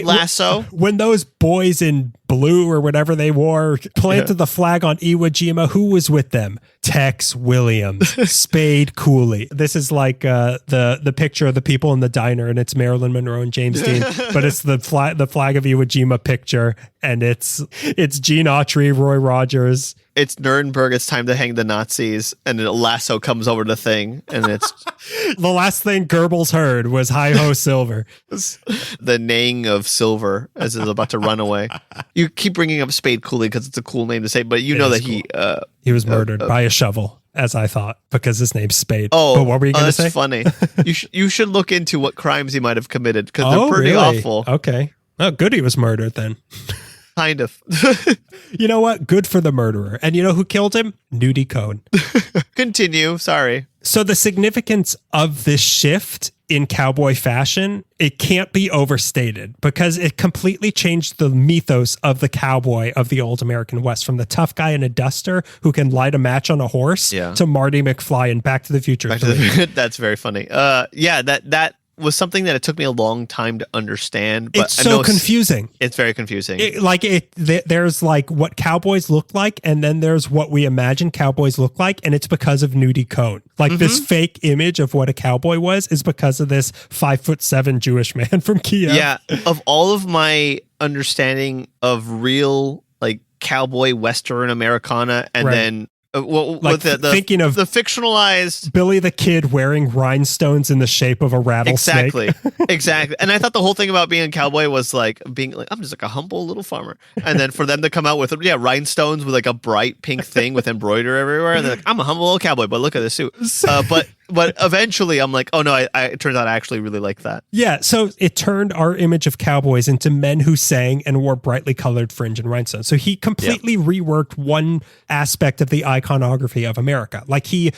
Lasso. When those boys in blue or whatever they wore planted the flag on Iwo Jima, who was with them? Tex Williams, Spade Cooley. This is like the picture of the people in the diner, and it's Marilyn Monroe and James Dean, but it's the flag of Iwo Jima picture, and it's Gene Autry, Roy Rogers. It's Nuremberg. It's time to hang the Nazis, and a lasso comes over the thing, and it's the last thing Goebbels heard was "Hi ho, Silver." The neighing of Silver as it's about to run away. You keep bringing up Spade Cooley because it's a cool name to say, but you know that cool. He was murdered by a shovel, as I thought, because his name's Spade. Oh, but what were you going to say? That's funny. You should look into what crimes he might have committed because they're pretty awful. Okay. Oh, good. He was murdered then. Kind of. You know what? Good for the murderer. And you know who killed him? Nudie Cohn. Continue. Sorry. So the significance of this shift in cowboy fashion, it can't be overstated because it completely changed the mythos of the cowboy of the old American West, from the tough guy in a duster who can light a match on a horse to Marty McFly in Back to the Future 3. That's very funny. That was something that it took me a long time to understand. But it's so confusing. It's very confusing. There's like what cowboys look like, and then there's what we imagine cowboys look like, and it's because of Nudie Cohn. This fake image of what a cowboy was is because of this 5'7" Jewish man from Kiev. Yeah, of all of my understanding of real like cowboy Western Americana, and then. Thinking of the fictionalized Billy the Kid wearing rhinestones in the shape of a rattlesnake. Exactly. And I thought the whole thing about being a cowboy was like being like, I'm just like a humble little farmer. And then for them to come out with rhinestones with like a bright pink thing with embroidery everywhere, and they're like, I'm a humble little cowboy, but look at this suit. But eventually I'm like, oh no, it turns out I actually really like that. Yeah, so it turned our image of cowboys into men who sang and wore brightly colored fringe and rhinestones. So he completely reworked one aspect of the iconography of America. Like his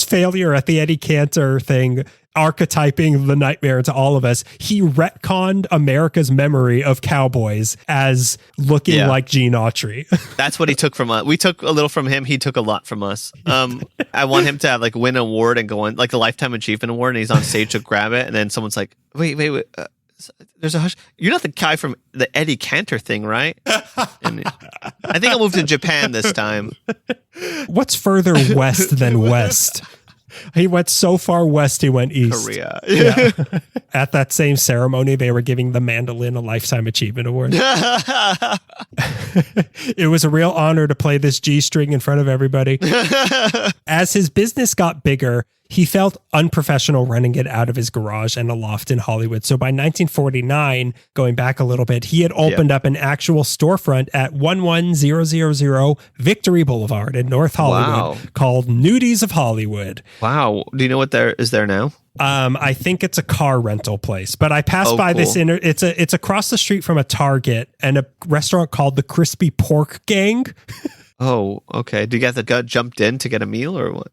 failure at the Eddie Cantor thing archetyping the nightmare to all of us. He retconned America's memory of cowboys as looking like Gene Autry. That's what he took from us. We took a little from him. He took a lot from us. I want him to have like win an award and go on like the Lifetime Achievement Award, and he's on stage to grab it, and then someone's like, wait. There's a hush. You're not the guy from the Eddie Cantor thing, right? And I think I'll move to Japan this time. What's further west than west? He went so far west, he went east. Korea. Yeah. At that same ceremony, they were giving the mandolin a Lifetime Achievement Award. It was a real honor to play this G string in front of everybody. As his business got bigger, he felt unprofessional running it out of his garage and a loft in Hollywood. So by 1949, going back a little bit, he had opened up an actual storefront at 11000 Victory Boulevard in North Hollywood called Nudies of Hollywood. Wow. Do you know what there is there now? I think it's a car rental place, but I passed by this. It's across the street from a Target and a restaurant called the Crispy Pork Gang. Oh, okay. Do you get the gut jumped in to get a meal or what?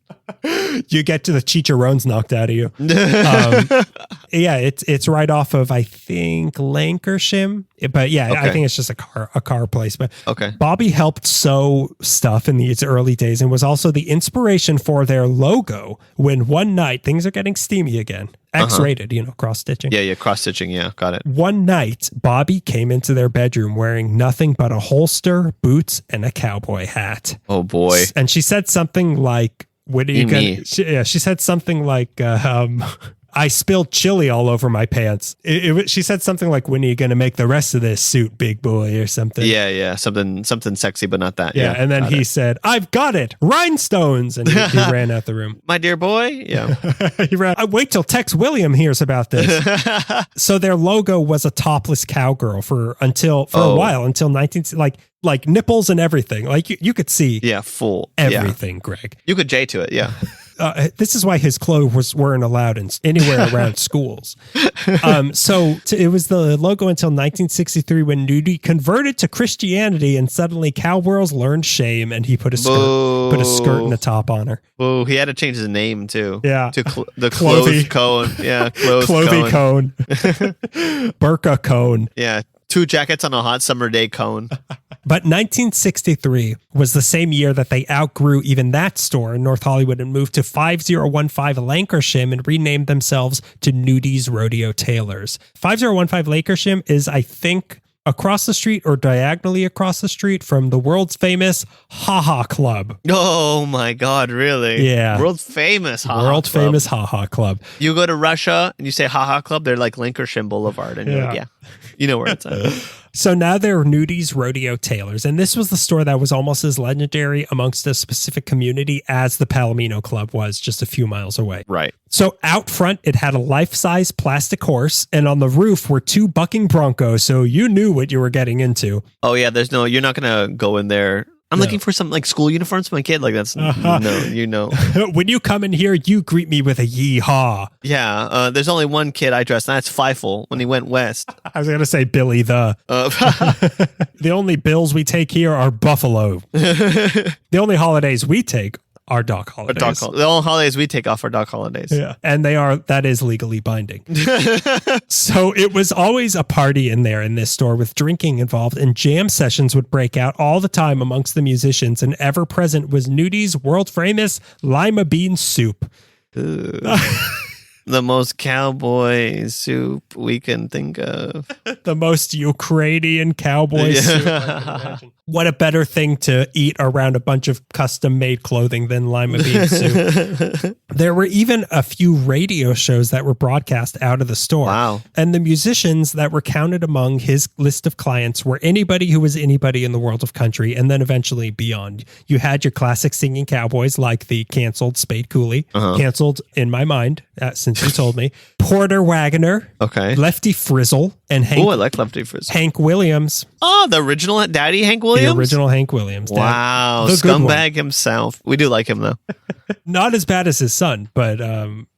You get to the chicharrones knocked out of you. Yeah, it's right off of, I think, Lancashire. But yeah, I think it's just a car place. But Bobby helped sew stuff in these early days and was also the inspiration for their logo when one night, things are getting steamy again. X-rated, cross-stitching. Yeah, cross-stitching, got it. One night, Bobby came into their bedroom wearing nothing but a holster, boots, and a cowboy hat. Oh, boy. And she said something like, what are you going to... She said something like... I spilled chili all over my pants. She said something like, when are you going to make the rest of this suit, big boy, or something? Yeah. Something sexy, but not that. Yeah. And then he said, I've got it. Rhinestones. And he ran out the room. My dear boy. Yeah. He ran. Wait till Tex William hears about this. So their logo was a topless cowgirl for a while, until 19, like nipples and everything. Like you could see. Yeah. Full. Everything, Greg. You could J to it. Yeah. This is why his clothes weren't allowed anywhere around schools. It was the logo until 1963 when Nudie converted to Christianity, and suddenly cowgirls learned shame, and he put a skirt and a top on her. Oh, he had to change his name too. Yeah, to the Clothes Cohn. Yeah, Clothy Cohn. Burqa Cohn. Yeah. 2 jackets on a hot summer day Cohn. But 1963 was the same year that they outgrew even that store in North Hollywood and moved to 5015 Lancashire and renamed themselves to Nudie's Rodeo Tailors. 5015 Lancashire is, I think, across the street or diagonally across the street from the world's famous Ha Ha Club. Oh my God, really? Yeah. World famous Ha Ha Club. World famous Ha Ha Club. You go to Russia and you say Ha Ha Club, they're like Lancashire Boulevard. And you're like, you know where it's at. So now they're Nudie's Rodeo Tailors, and this was the store that was almost as legendary amongst a specific community as the Palomino Club was just a few miles away. Right. So out front, it had a life-size plastic horse, and on the roof were 2 bucking broncos, so you knew what you were getting into. Oh yeah, you're not going to go in there. I'm looking for some like school uniforms for my kid. Like that's no. When you come in here, you greet me with a yee-haw. Yeah, there's only one kid I dressed, and that's Feifel when he went west. I was going to say Billy the. The only bills we take here are Buffalo. The only holidays we take are dock holidays. The only holidays we take off are dock holidays. Yeah. And that is legally binding. So it was always a party in there in this store with drinking involved, and jam sessions would break out all the time amongst the musicians, and ever present was Nudie's world famous lima bean soup. The most cowboy soup we can think of. The most Ukrainian cowboy soup. What a better thing to eat around a bunch of custom-made clothing than lima bean soup. There were even a few radio shows that were broadcast out of the store. Wow. And the musicians that were counted among his list of clients were anybody who was anybody in the world of country, and then eventually beyond. You had your classic singing cowboys like the canceled Spade Cooley, canceled in my mind, since you told me, Porter Wagoner, okay, Lefty Frizzle, and Hank. Oh, I like Lefty Frizzle. Hank Williams. Oh, the original Daddy Hank Williams. Williams? The original Hank Williams. Wow. The good one. Scumbag himself. We do like him, though. Not as bad as his son, but...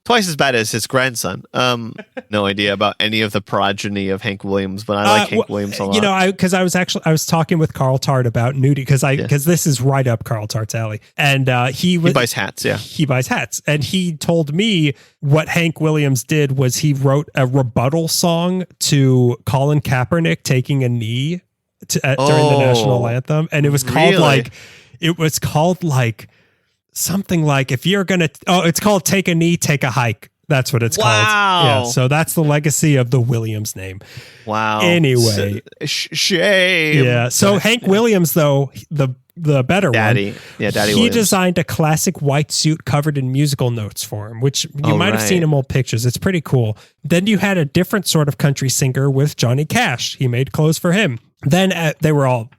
Twice as bad as his grandson. No idea about any of the progeny of Hank Williams, but I like Hank Williams a lot. You know, because I was talking with Carl Tart about Nudie because this is right up Carl Tart's alley, and he buys hats. Yeah, he buys hats, and he told me what Hank Williams did was he wrote a rebuttal song to Colin Kaepernick taking a knee during the national anthem, and it was called something like, if you're gonna, it's called Take a Knee, Take a Hike. That's what it's called. Yeah. So that's the legacy of the Williams name. Wow. Anyway. Shame. Yeah. So Hank Williams, though, the better Daddy. one. Yeah, Daddy He Williams. designed a classic white suit covered in musical notes for him, which you might have seen in old pictures. It's pretty cool. Then you had a different sort of country singer with Johnny Cash. He made clothes for him. Then they were all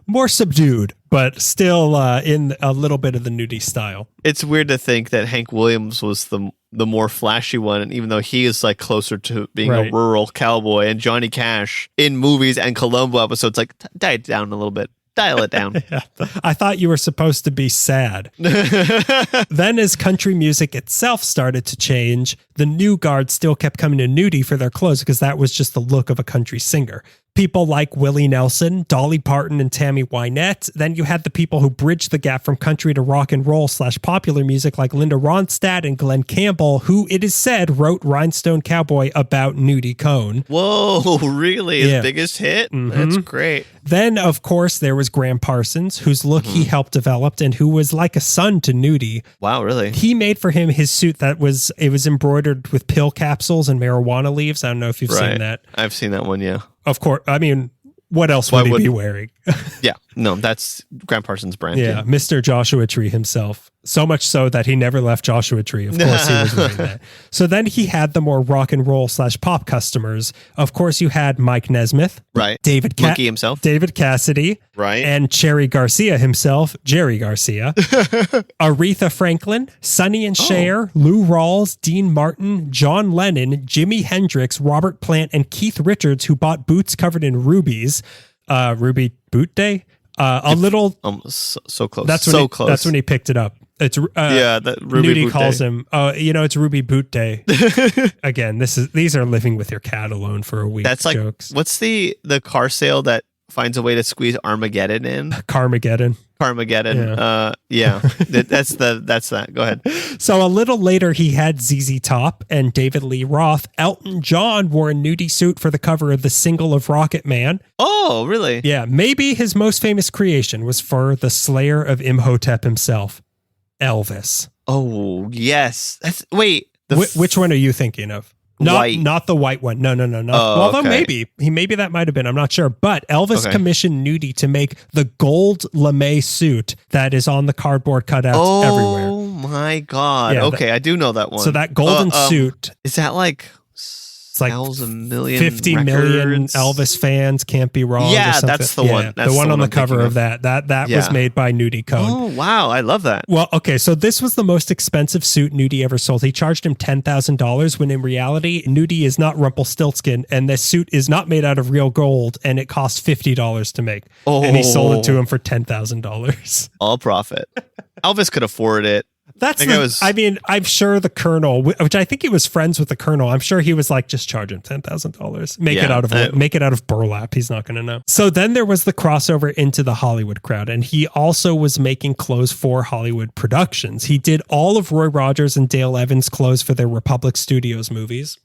more subdued, but still in a little bit of the Nudie style. It's weird to think that Hank Williams was the more flashy one, and even though he is like closer to being a rural cowboy, and Johnny Cash in movies and Columbo episodes, like dial it down a little bit. Dial it down. Yeah. I thought you were supposed to be sad. Then as country music itself started to change, the new guard still kept coming to Nudie for their clothes because that was just the look of a country singer. People like Willie Nelson, Dolly Parton, and Tammy Wynette. Then you had the people who bridged the gap from country to rock and roll / popular music like Linda Ronstadt and Glenn Campbell, who it is said wrote Rhinestone Cowboy about Nudie Cohn. Whoa, really? His biggest hit? Mm-hmm. That's great. Then, of course, there was Graham Parsons, whose look he helped develop and who was like a son to Nudie. Wow, really? He made for him his suit it was embroidered with pill capsules and marijuana leaves. I don't know if you've seen that. I've seen that one, yeah. Of course. I mean, what else would he be wearing? Yeah. No, that's Graham Parsons' brand. Yeah, Mr. Joshua Tree himself. So much so that he never left Joshua Tree. Of course, he was wearing that. So then he had the more rock and roll / pop customers. Of course, you had Mike Nesmith. Right. Monkey himself. David Cassidy. Right. And Cherry Garcia himself, Jerry Garcia. Aretha Franklin, Sonny and Cher, Lou Rawls, Dean Martin, John Lennon, Jimi Hendrix, Robert Plant, and Keith Richards, who bought boots covered in rubies. Ruby Boot Day? So close. That's when he picked it up. It's that Ruby Nudie Boot calls Day. him. It's Ruby Boot Day. Again, these are living with your cat alone for a week. That's like jokes. What's the car sale that finds a way to squeeze Armageddon in? Carmageddon. Yeah. That's that. Go ahead. So a little later, he had ZZ Top and David Lee Roth. Elton John wore a Nudie suit for the cover of the single of Rocket Man. Oh, really? Yeah. Maybe his most famous creation was for the slayer of Imhotep himself, Elvis. Oh, yes. Wait. Which one are you thinking of? Not the white one. No. Although maybe that might have been. I'm not sure. But Elvis commissioned Nudie to make the gold lame suit that is on the cardboard cutouts everywhere. Oh my God. Yeah, I do know that one. So that golden suit. Is that like... It's like a million 50 records. million Elvis fans can't be wrong. Yeah, that's the one. That's the one on the cover of that. That was made by Nudie Cohn. Oh, wow. I love that. Well, okay. So this was the most expensive suit Nudie ever sold. He charged him $10,000 when in reality, Nudie is not Rumpelstiltskin and this suit is not made out of real gold and it cost $50 to make. Oh. And he sold it to him for $10,000. All profit. Elvis could afford it. I'm sure the Colonel, which I think he was friends with the Colonel. I'm sure he was like, just charge him $10,000. Make it out of burlap. He's not going to know. So then there was the crossover into the Hollywood crowd, and he also was making clothes for Hollywood productions. He did all of Roy Rogers and Dale Evans' clothes for their Republic Studios movies.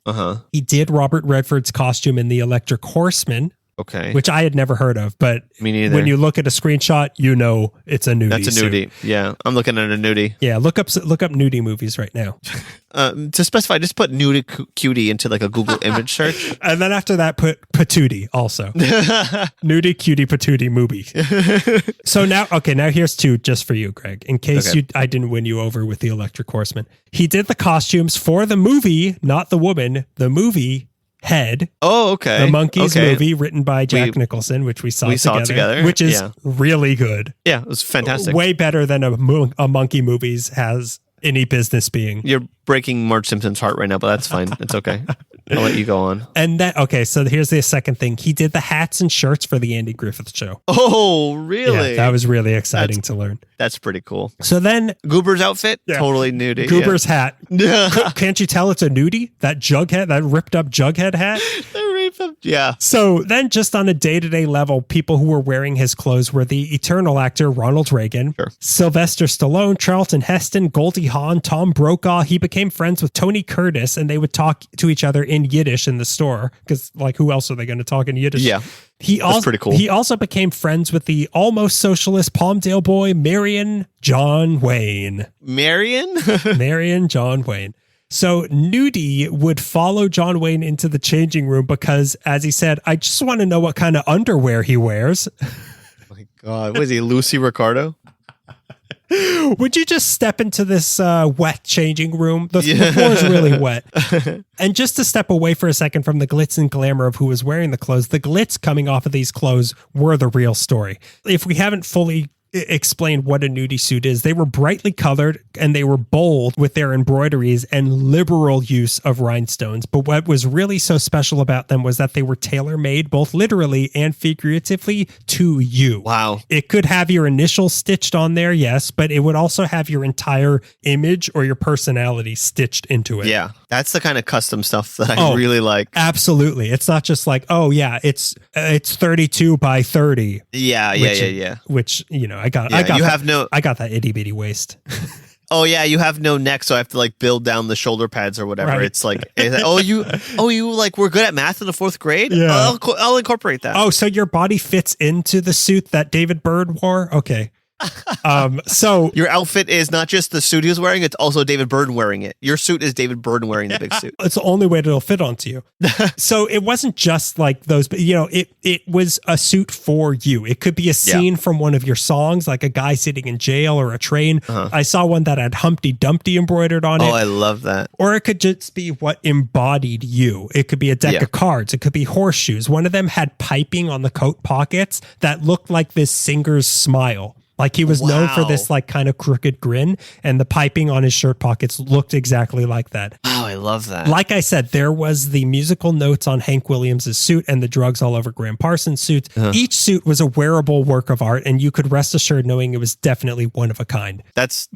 He did Robert Redford's costume in The Electric Horseman. Okay. Which I had never heard of, but me neither. When you look at a screenshot, you know it's a Nudie. That's a Nudie. Yeah, I'm looking at a Nudie. Yeah, look up Nudie movies right now. To specify, just put Nudie Cutie into like a Google image search. And then after that, put Patootie also. Nudie Cutie Patootie movie. So now here's two just for you, Greg, in case I didn't win you over with The Electric Horseman. He did the costumes for the movie, not the woman, the movie Head. Oh, okay. The Monkeys movie written by Jack Nicholson, which we saw together, which is really good. Yeah, it was fantastic. Way better than a monkey movies has any business being. You're breaking Marge Simpson's heart right now, but that's fine. It's okay. I'll let you go on. And so here's the second thing. He did the hats and shirts for the Andy Griffith Show. Oh, really? Yeah, that was really exciting to learn. That's pretty cool. So then Goober's outfit, totally nudie. Goober's hat. Can't you tell it's a nudie? That Jughead, that ripped up Jughead hat? Yeah. So then just on a day-to-day level, people who were wearing his clothes were the Eternal actor Ronald Reagan, Sylvester Stallone, Charlton Heston, Goldie Hawn, Tom Brokaw. He became friends with Tony Curtis, and they would talk to each other in Yiddish in the store because, like, who else are they going to talk in Yiddish? Yeah. That's pretty cool. He also became friends with the almost socialist Palmdale boy, Marion John Wayne. Marion John Wayne. So Nudie would follow John Wayne into the changing room because, as he said, I just want to know what kind of underwear he wears. Oh my God. Was he Lucy Ricardo? Would you just step into this wet changing room? The floor is really wet. And just to step away for a second from the glitz and glamour of who was wearing the clothes, the glitz coming off of these clothes were the real story. If we haven't fully explained what a nudie suit is, they were brightly colored and they were bold with their embroideries and liberal use of rhinestones. But what was really so special about them was that they were tailor-made both literally and figuratively to you. Wow. It could have your initials stitched on there, yes, but it would also have your entire image or your personality stitched into it. Yeah. That's the kind of custom stuff that I really like. Absolutely. It's not just like, oh yeah, it's 32 by 30. Yeah. Which, you know, I got that itty bitty waist. Oh yeah, you have no neck, so I have to like build down the shoulder pads or whatever. Right. It's like, you like we're good at math in the 4th grade. Yeah, I'll incorporate that. Oh, so your body fits into the suit that David Byrne wore? Okay. So your outfit is not just the suit he was wearing, it's also David Byrne wearing it. Your suit is David Byrne wearing the big suit. It's the only way that it'll fit onto you. So it wasn't just like those, but you know, it was a suit for you. It could be a scene from one of your songs, like a guy sitting in jail or a train. I saw one that had Humpty Dumpty embroidered on it. Oh, I love that. Or it could just be what embodied you. It could be a deck of cards. It could be horseshoes. One of them had piping on the coat pockets that looked like this singer's smile. Like he was known for this like kind of crooked grin, and the piping on his shirt pockets looked exactly like that. Oh, I love that. Like I said, there was the musical notes on Hank Williams' suit and the drugs all over Graham Parsons' suit. Each suit was a wearable work of art, and you could rest assured knowing it was definitely one of a kind. That's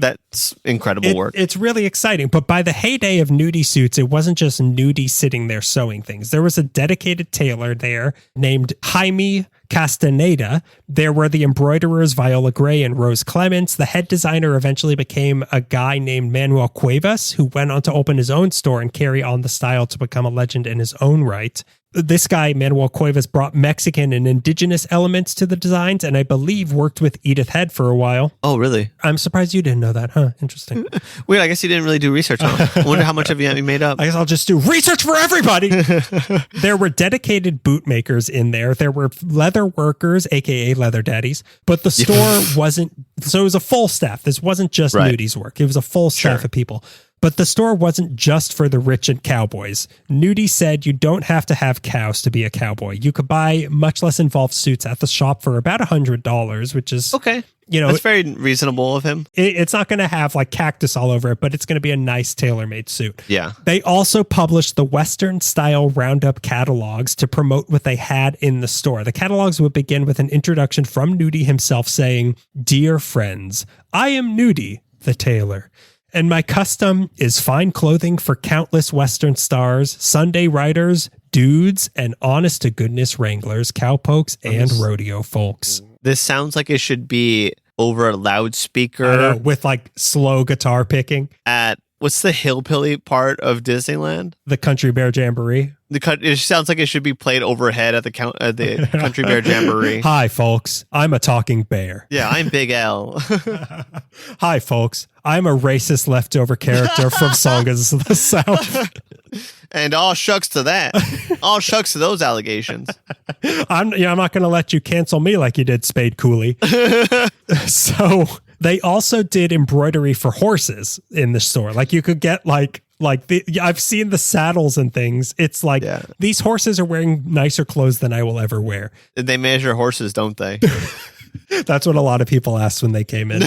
incredible work. It's really exciting. But by the heyday of nudie suits, it wasn't just nudie sitting there sewing things. There was a dedicated tailor there named Jaime Castaneda. There were the embroiderers Viola Gray and Rose Clements. The head designer eventually became a guy named Manuel Cuevas, who went on to open his own store and carry on the style to become a legend in his own right. This guy, Manuel Cuevas, brought Mexican and indigenous elements to the designs, and I believe worked with Edith Head for a while. Oh, really? I'm surprised you didn't know that, huh? Interesting. Weird, I guess you didn't really do research on it. I wonder how much of you made up. I guess I'll just do research for everybody. There were dedicated boot makers in there. There were leather workers, aka leather daddies, but the store wasn't, so it was a full staff. This wasn't just Nudie's work. It was a full staff of people. But the store wasn't just for the rich and cowboys. Nudie said you don't have to have cows to be a cowboy. You could buy much less involved suits at the shop for about $100, which is... Okay. You know, that's very reasonable of him. It's not going to have like cactus all over it, but it's going to be a nice tailor-made suit. Yeah. They also published the Western style roundup catalogs to promote what they had in the store. The catalogs would begin with an introduction from Nudie himself saying, "Dear friends, I am Nudie, the tailor. And my custom is fine clothing for countless Western stars, Sunday riders, dudes, and honest-to-goodness wranglers, cowpokes, and rodeo folks." This sounds like it should be over a loudspeaker. I know, with like slow guitar picking. At, what's the hillbilly part of Disneyland? The Country Bear Jamboree. It sounds like it should be played overhead at the Country Bear Jamboree. Hi, folks. I'm a talking bear. Yeah, I'm Big L. Hi, folks. I'm a racist leftover character from Song of the South. And all shucks to that. All shucks to those allegations. I'm not going to let you cancel me like you did Spade Cooley. So they also did embroidery for horses in the store. Like you could get I've seen the saddles and things. It's like these horses are wearing nicer clothes than I will ever wear. They measure horses, don't they? That's what a lot of people asked when they came in.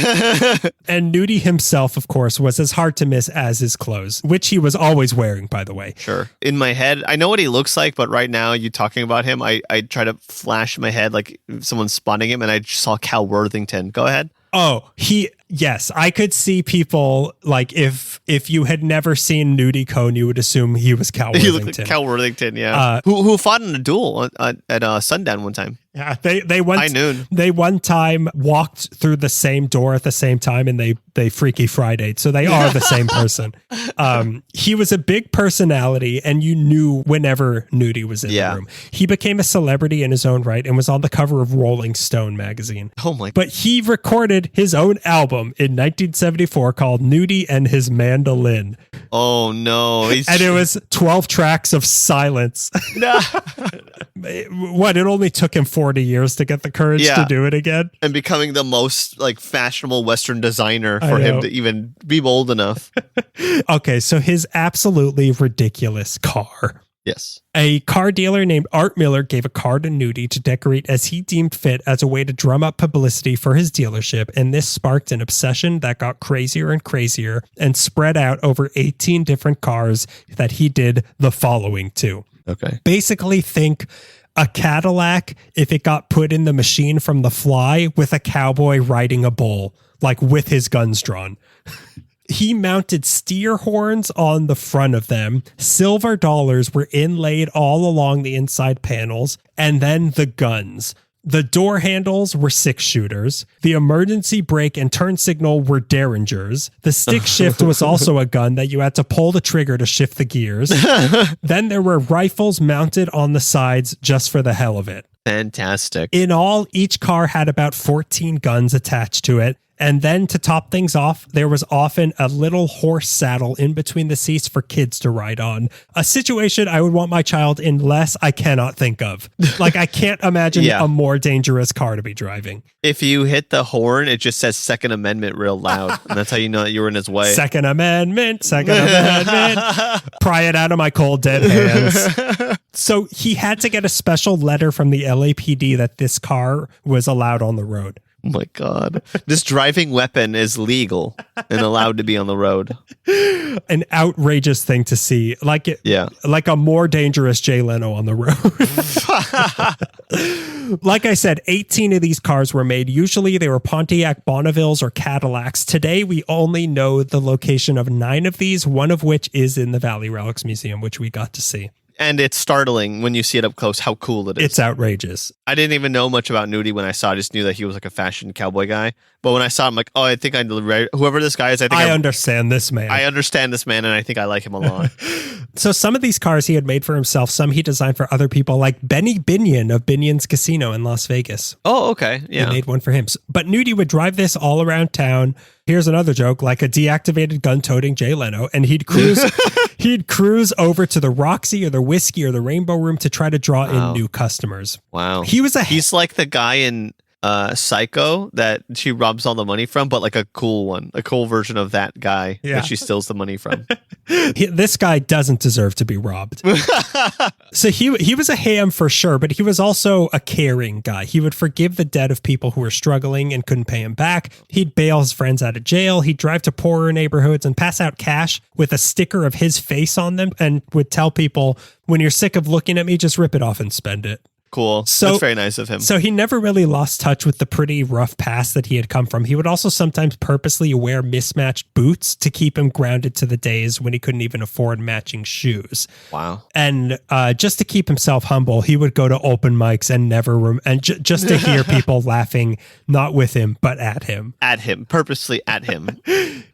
And Nudie himself, of course, was as hard to miss as his clothes, which he was always wearing, by the way. Sure. In my head, I know what he looks like, but right now, you talking about him, I try to flash in my head like someone's spotting him, and I just saw Cal Worthington. Go ahead. Oh, yes, I could see people like if you had never seen Nudie Cohn, you would assume he was Cal Worthington. He looked like Cal Worthington, yeah. Who fought in a duel at Sundown one time. Yeah, they high noon. They one time walked through the same door at the same time, and they Freaky Friday'd, so they are the same person. He was a big personality, and you knew whenever Nudie was in the room. He became a celebrity in his own right and was on the cover of Rolling Stone magazine. Oh my! But he recorded his own album in 1974 called Nudie and His Mandolin. Oh no! And it was 12 tracks of silence. No. What? It only took him 40 years to get the courage to do it again, and becoming the most like fashionable Western designer for him to even be bold enough. Okay, so his absolutely ridiculous car. Yes. A car dealer named Art Miller gave a car to Nudie to decorate as he deemed fit as a way to drum up publicity for his dealership, and this sparked an obsession that got crazier and crazier and spread out over 18 different cars that he did the following to. Okay. Basically, think a Cadillac if it got put in the machine from The Fly with a cowboy riding a bull, like with his guns drawn. He mounted steer horns on the front of them. Silver dollars were inlaid all along the inside panels, and then the guns. The door handles were 6-shooters. The emergency brake and turn signal were Derringers. The stick shift was also a gun that you had to pull the trigger to shift the gears. Then there were rifles mounted on the sides just for the hell of it. Fantastic. In all, each car had about 14 guns attached to it. And then to top things off, there was often a little horse saddle in between the seats for kids to ride on. A situation I would want my child in less I cannot think of. Like, I can't imagine a more dangerous car to be driving. If you hit the horn, it just says Second Amendment real loud. And that's how you know that you were in his way. Second Amendment, Second Amendment. Pry it out of my cold, dead hands. So he had to get a special letter from the LAPD that this car was allowed on the road. Oh my God. This driving weapon is legal and allowed to be on the road. An outrageous thing to see. Like a more dangerous Jay Leno on the road. Like I said, 18 of these cars were made. Usually they were Pontiac Bonnevilles or Cadillacs. Today, we only know the location of 9 of these, one of which is in the Valley Relics Museum, which we got to see. And it's startling when you see it up close how cool it is. It's outrageous. I didn't even know much about Nudie when I saw it. I just knew that he was like a fashion cowboy guy. But when I saw him, I'm like, oh, I think whoever this guy is, I understand this man. I understand this man, and I think I like him a lot. So some of these cars he had made for himself, some he designed for other people, like Benny Binion of Binion's Casino in Las Vegas. Oh, okay. Yeah. He made one for him. But Nudie would drive this all around town. Here's another joke, like a deactivated gun-toting Jay Leno, and he'd cruise over to the Roxy or the Whiskey or the Rainbow Room to try to draw in new customers. Wow. He's like the guy in Psycho that she robs all the money from, but like a cool one, a cool version of that guy that she steals the money from. This guy doesn't deserve to be robbed. So he was a ham for sure, but he was also a caring guy. He would forgive the debt of people who were struggling and couldn't pay him back. He'd bail his friends out of jail. He'd drive to poorer neighborhoods and pass out cash with a sticker of his face on them and would tell people, when you're sick of looking at me, just rip it off and spend it. Cool. So, that's very nice of him. So he never really lost touch with the pretty rough past that he had come from. He would also sometimes purposely wear mismatched boots to keep him grounded to the days when he couldn't even afford matching shoes. Wow. And just to keep himself humble, he would go to open mics and just to hear people laughing, not with him, but at him. At him. Purposely at him.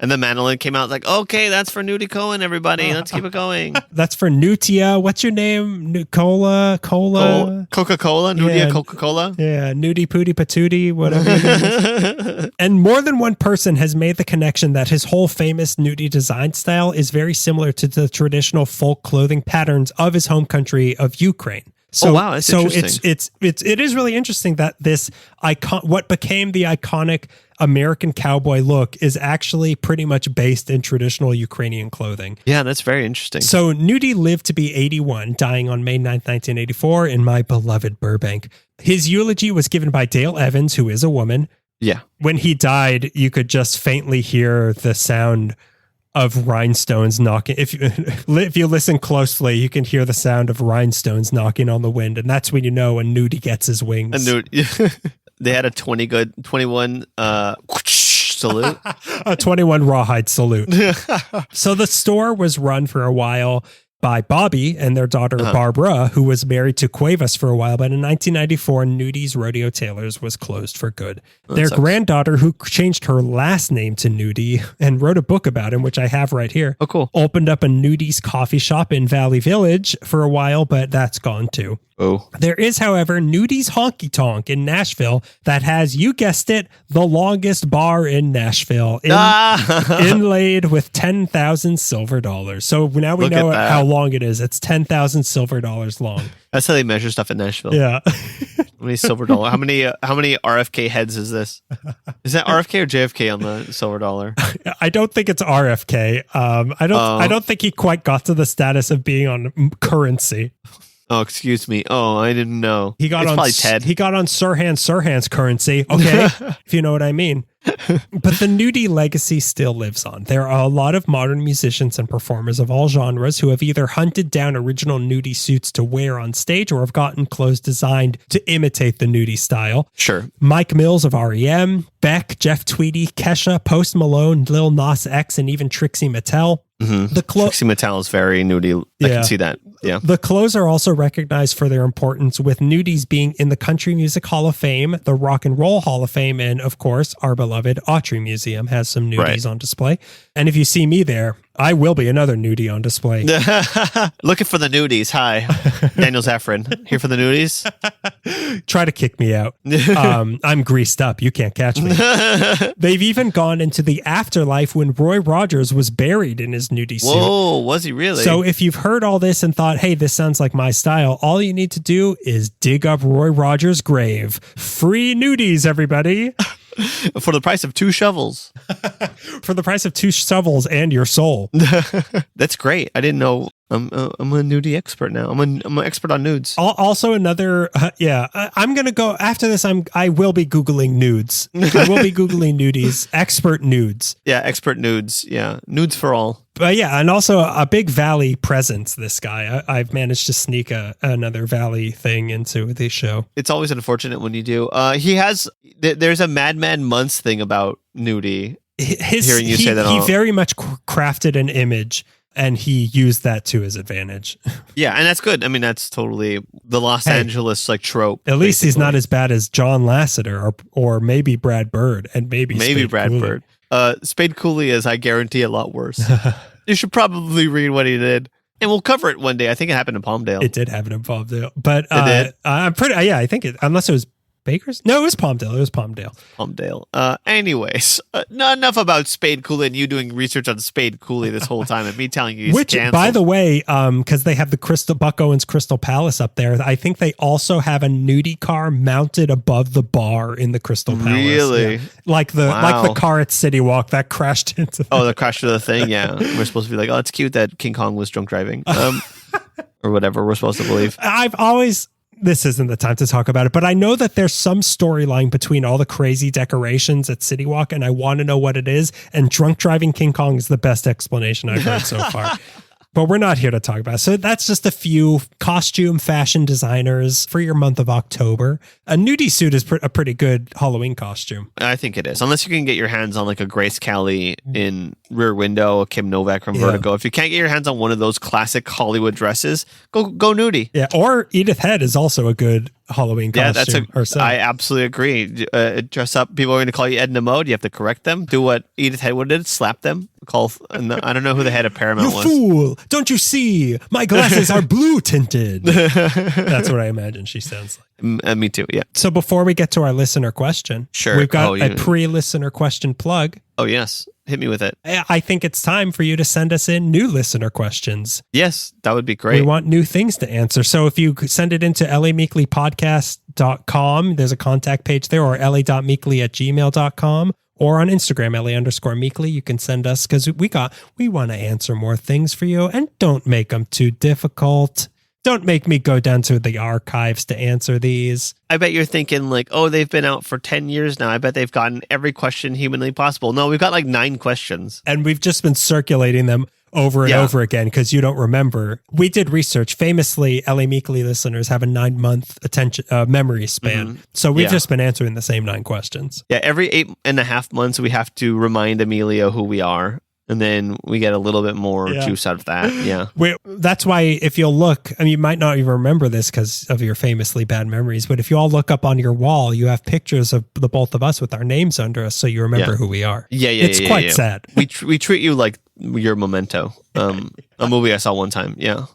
And the mandolin came out like, okay, that's for Nudie Cohn, everybody. Let's keep it going. That's for Nutia. What's your name? Cola? Coca-Cola? Nudie Coca-Cola? Yeah, Nudie Pootie Patootie, whatever. And more than one person has made the connection that his whole famous Nudie design style is very similar to the traditional folk clothing patterns of his home country of Ukraine. So, wow, that's interesting. It is really interesting that this what became the iconic American cowboy look is actually pretty much based in traditional Ukrainian clothing. Yeah, that's very interesting. So Nudie lived to be 81, dying on May 9th, 1984 in my beloved Burbank. His eulogy was given by Dale Evans, who is a woman. Yeah. When he died, you could just faintly hear the sound of rhinestones knocking. If you listen closely, you can hear the sound of rhinestones knocking on the wind, and that's when you know a Nudie gets his wings. They had a 21 salute. A 21 rawhide salute. So the store was run for a while by Bobby and their daughter Barbara, who was married to Cuevas for a while. But in 1994, Nudie's Rodeo Tailors was closed for good. Their granddaughter, who changed her last name to Nudie and wrote a book about him, which I have right here, opened up a Nudie's coffee shop in Valley Village for a while, but that's gone too. Oh. There is, however, Nudie's Honky Tonk in Nashville that has, you guessed it, the longest bar in Nashville, inlaid with 10,000 silver dollars. So now we know how long it is. It's 10,000 silver dollars long. That's how they measure stuff in Nashville. Yeah. How many silver dollar? How many RFK heads is this? Is that RFK or JFK on the silver dollar? I don't think it's RFK. I don't think he quite got to the status of being on currency. Oh, excuse me. Oh, I didn't know. It's probably Ted. He got on Sirhan's currency. Okay, if you know what I mean. But the Nudie legacy still lives on. There are a lot of modern musicians and performers of all genres who have either hunted down original Nudie suits to wear on stage or have gotten clothes designed to imitate the Nudie style. Sure. Mike Mills of R.E.M., Beck, Jeff Tweedy, Kesha, Post Malone, Lil Nas X, and even Trixie Mattel. Mm-hmm. Trixie Mattel is very Nudie. I can see that. Yeah. The clothes are also recognized for their importance, with Nudies being in the Country Music Hall of Fame, the Rock and Roll Hall of Fame, and of course, our beloved Autry Museum has some Nudies on display. And if you see me there, I will be another Nudie on display. Looking for the Nudies. Hi, Daniel Zaffron. Here for the Nudies? Try to kick me out. I'm greased up. You can't catch me. They've even gone into the afterlife when Roy Rogers was buried in his Nudie suit. Whoa, was he really? So if you've heard all this and thought, hey, this sounds like my style, all you need to do is dig up Roy Rogers' grave. Free Nudies, everybody. For the price of 2 shovels. For the price of 2 shovels and your soul. That's great. I didn't know. I'm a Nudie expert now. I'm an expert on nudes. Also another, I'm going to go, after this, I will be Googling nudes. I will be Googling Nudies, expert nudes. Yeah, expert nudes. Yeah, nudes for all. But yeah, and also a big Valley presence, this guy. I've managed to sneak another Valley thing into the show. It's always unfortunate when you do. There's a Madman Months thing about Nudie. Hearing you say that he very much crafted an image, and he used that to his advantage. Yeah, and that's good. I mean, that's totally the Los Angeles trope. At least he's not as bad as John Lasseter or maybe Brad Bird, and maybe Brad Cooley. Bird. Spade Cooley is, I guarantee, a lot worse. You should probably read what he did. And we'll cover it one day. I think it happened in Palmdale. It did happen in Palmdale. But I'm pretty, I think unless it was Baker's? No, it was Palmdale. Palmdale. Anyways, not enough about Spade Cooley and you doing research on Spade Cooley this whole time and me telling you he's canceled. By the way, because they have the Buck Owens Crystal Palace up there, I think they also have a Nudie car mounted above the bar in the Crystal Palace. Really? Yeah. Like the car at City Walk that crashed into that crashed into the thing, yeah. We're supposed to be like, oh, it's cute that King Kong was drunk driving. Or whatever we're supposed to believe. This isn't the time to talk about it, but I know that there's some storyline between all the crazy decorations at City Walk, and I want to know what it is. And drunk driving King Kong is the best explanation I've heard so far. But we're not here to talk about it. So that's just a few costume fashion designers for your month of October. A Nudie suit is a pretty good Halloween costume. I think it is. Unless you can get your hands on like a Grace Kelly in Rear Window, a Kim Novak from Vertigo. If you can't get your hands on one of those classic Hollywood dresses, go Nudie. Yeah, or Edith Head is also a good Halloween costume. I absolutely agree. Dress up. People are going to call you Edna Mode. You have to correct them. Do what Edith Head did. Slap them. I don't know who the head of Paramount was. You fool! Don't you see? My glasses are blue tinted. That's what I imagine she sounds like. Me too, yeah. So before we get to our listener question, we've got a pre-listener question plug. Oh, yes. Hit me with it. I think it's time for you to send us in new listener questions. Yes, that would be great. We want new things to answer. So if you send it into lameekleypodcast.com, there's a contact page there, or la.meekly@gmail.com. or on Instagram, LA_Meekly. You can send us because we want to answer more things for you, and don't make them too difficult. Don't make me go down to the archives to answer these. I bet you're thinking like, oh, they've been out for 10 years now. I bet they've gotten every question humanly possible. No, we've got like 9 questions. And we've just been circulating them over and over again because you don't remember. We did research. Famously, LA Meekly listeners have a 9-month attention memory span. Mm-hmm. So we've just been answering the same 9 questions. Yeah, every 8.5 months, we have to remind Emilio who we are. And then we get a little bit more juice out of that. Yeah. That's why if you'll look, I mean, you might not even remember this because of your famously bad memories, but if you all look up on your wall, you have pictures of the both of us with our names under us so you remember who we are. Yeah. It's quite sad. We treat you like your Memento, a movie I saw one time. Yeah.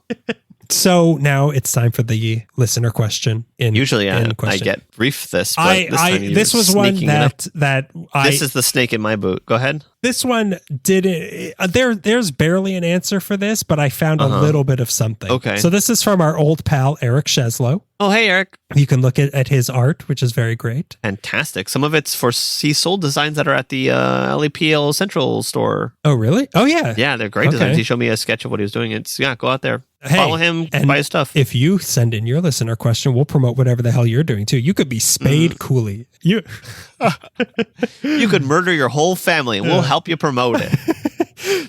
So now it's time for the listener question. Usually I get brief this, but this was one that this is the snake in my boot. Go ahead. This one didn't. There's barely an answer for this, but I found a little bit of something. Okay. So this is from our old pal Eric Sheslow. Oh, hey Eric. You can look at his art, which is very great. Fantastic. Some of it's he sold designs that are at the LAPL Central store. Oh, really? Oh, yeah. Yeah, they're great designs. He showed me a sketch of what he was doing. Go out there. Follow him, buy his stuff. If you send in your listener question, we'll promote whatever the hell you're doing too. You could be Spade Cooley. You could murder your whole family and we'll help you promote it.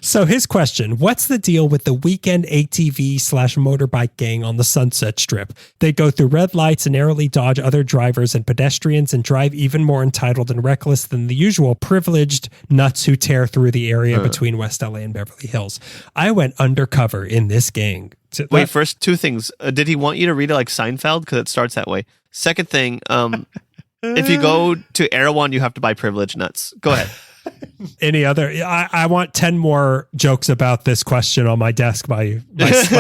So his question, what's the deal with the weekend ATV/motorbike gang on the Sunset Strip? They go through red lights and narrowly dodge other drivers and pedestrians and drive even more entitled and reckless than the usual privileged nuts who tear through the area between West LA and Beverly Hills. I went undercover in this gang. Wait, first 2 things. Did he want you to read it like Seinfeld? Because it starts that way. Second thing, if you go to Erewhon, you have to buy privileged nuts. Go ahead. Any other? I want 10 more jokes about this question on my desk by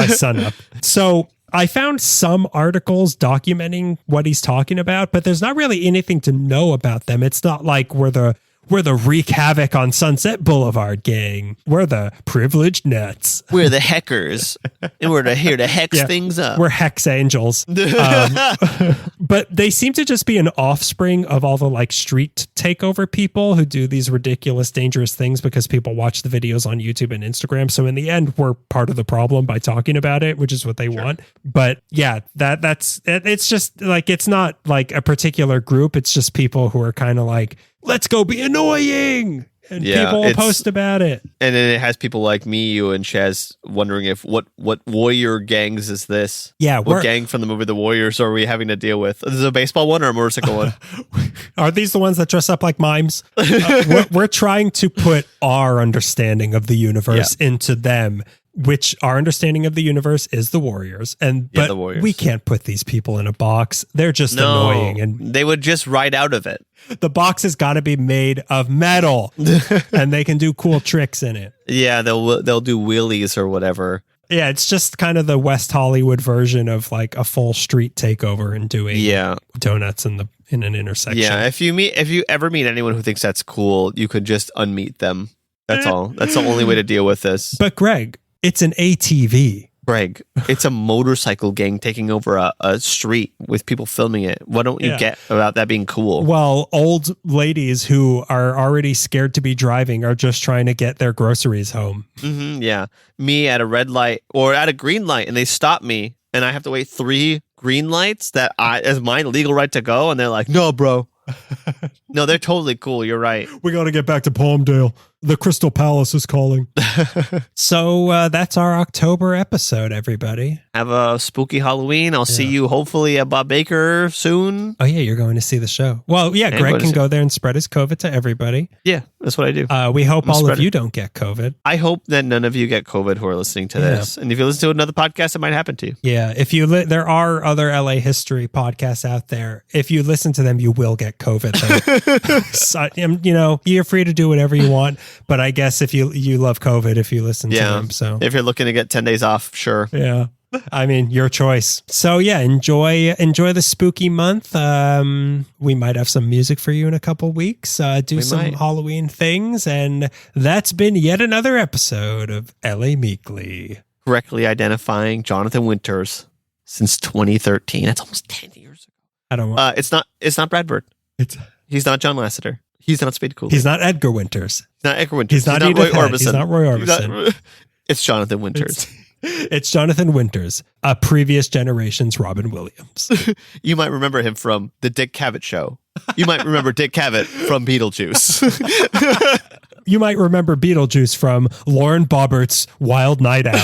sunup. So I found some articles documenting what he's talking about, but there's not really anything to know about them. It's not like we're the wreak havoc on Sunset Boulevard gang. We're the privileged nuts. We're the heckers, and we're here to hex things up. We're hex angels. But they seem to just be an offspring of all the like street takeover people who do these ridiculous, dangerous things because people watch the videos on YouTube and Instagram. So in the end, we're part of the problem by talking about it, which is what they want. But yeah, it's just like, it's not like a particular group. It's just people who are kind of like, let's go be annoying. And people will post about it. And then it has people like me, you, and Chaz wondering if what warrior gangs is this? Yeah. What gang from the movie The Warriors are we having to deal with? Is it a baseball one or a motorcycle one? Are these the ones that dress up like mimes? We're trying to put our understanding of the universe into them, which our understanding of the universe is the Warriors. But we can't put these people in a box. They're just annoying. And they would just ride out of it. The box has got to be made of metal and they can do cool tricks in it. Yeah, they'll do wheelies or whatever. Yeah, it's just kind of the West Hollywood version of like a full street takeover and doing donuts in an intersection. Yeah, if you ever meet anyone who thinks that's cool, you could just unmeet them. That's all. That's the only way to deal with this. But Greg, it's an ATV. Greg, it's a motorcycle gang taking over a street with people filming it. What don't you get about that being cool? Well, old ladies who are already scared to be driving are just trying to get their groceries home. Mm-hmm, yeah. Me at a red light or at a green light and they stop me and I have to wait 3 green lights that is my legal right to go. And they're like, no, bro. No, they're totally cool. You're right. We got to get back to Palmdale. The Crystal Palace is calling. So that's our October episode, everybody. Have a spooky Halloween. I'll see you hopefully at Bob Baker soon. Oh, yeah, you're going to see the show. Well, yeah, Greg can go there and spread his COVID to everybody. Yeah, that's what I do. We hope all of you don't get COVID. I hope that none of you get COVID who are listening to this. And if you listen to another podcast, it might happen to you. Yeah, if you there are other LA history podcasts out there. If you listen to them, you will get COVID. So, you're free to do whatever you want. But I guess if you love COVID, if you listen to them. So if you're looking to get 10 days off, sure. Yeah. I mean, your choice. So yeah, enjoy the spooky month. We might have some music for you in a couple weeks. Do some Halloween things. And that's been yet another episode of LA Meekly. Correctly identifying Jonathan Winters since 2013. That's almost 10 years ago. I don't want it's not Brad Bird. He's not John Lasseter. He's not Spade Cooley. He's not Edgar Winters. He's not Edgar Winters. He's not Roy Edith Head. Orbison. He's not Roy Orbison. It's Jonathan Winters. It's Jonathan Winters, a previous generation's Robin Williams. You might remember him from The Dick Cavett Show. You might remember Dick Cavett from Beetlejuice. You might remember Beetlejuice from Lauren Bobbert's Wild Night Out.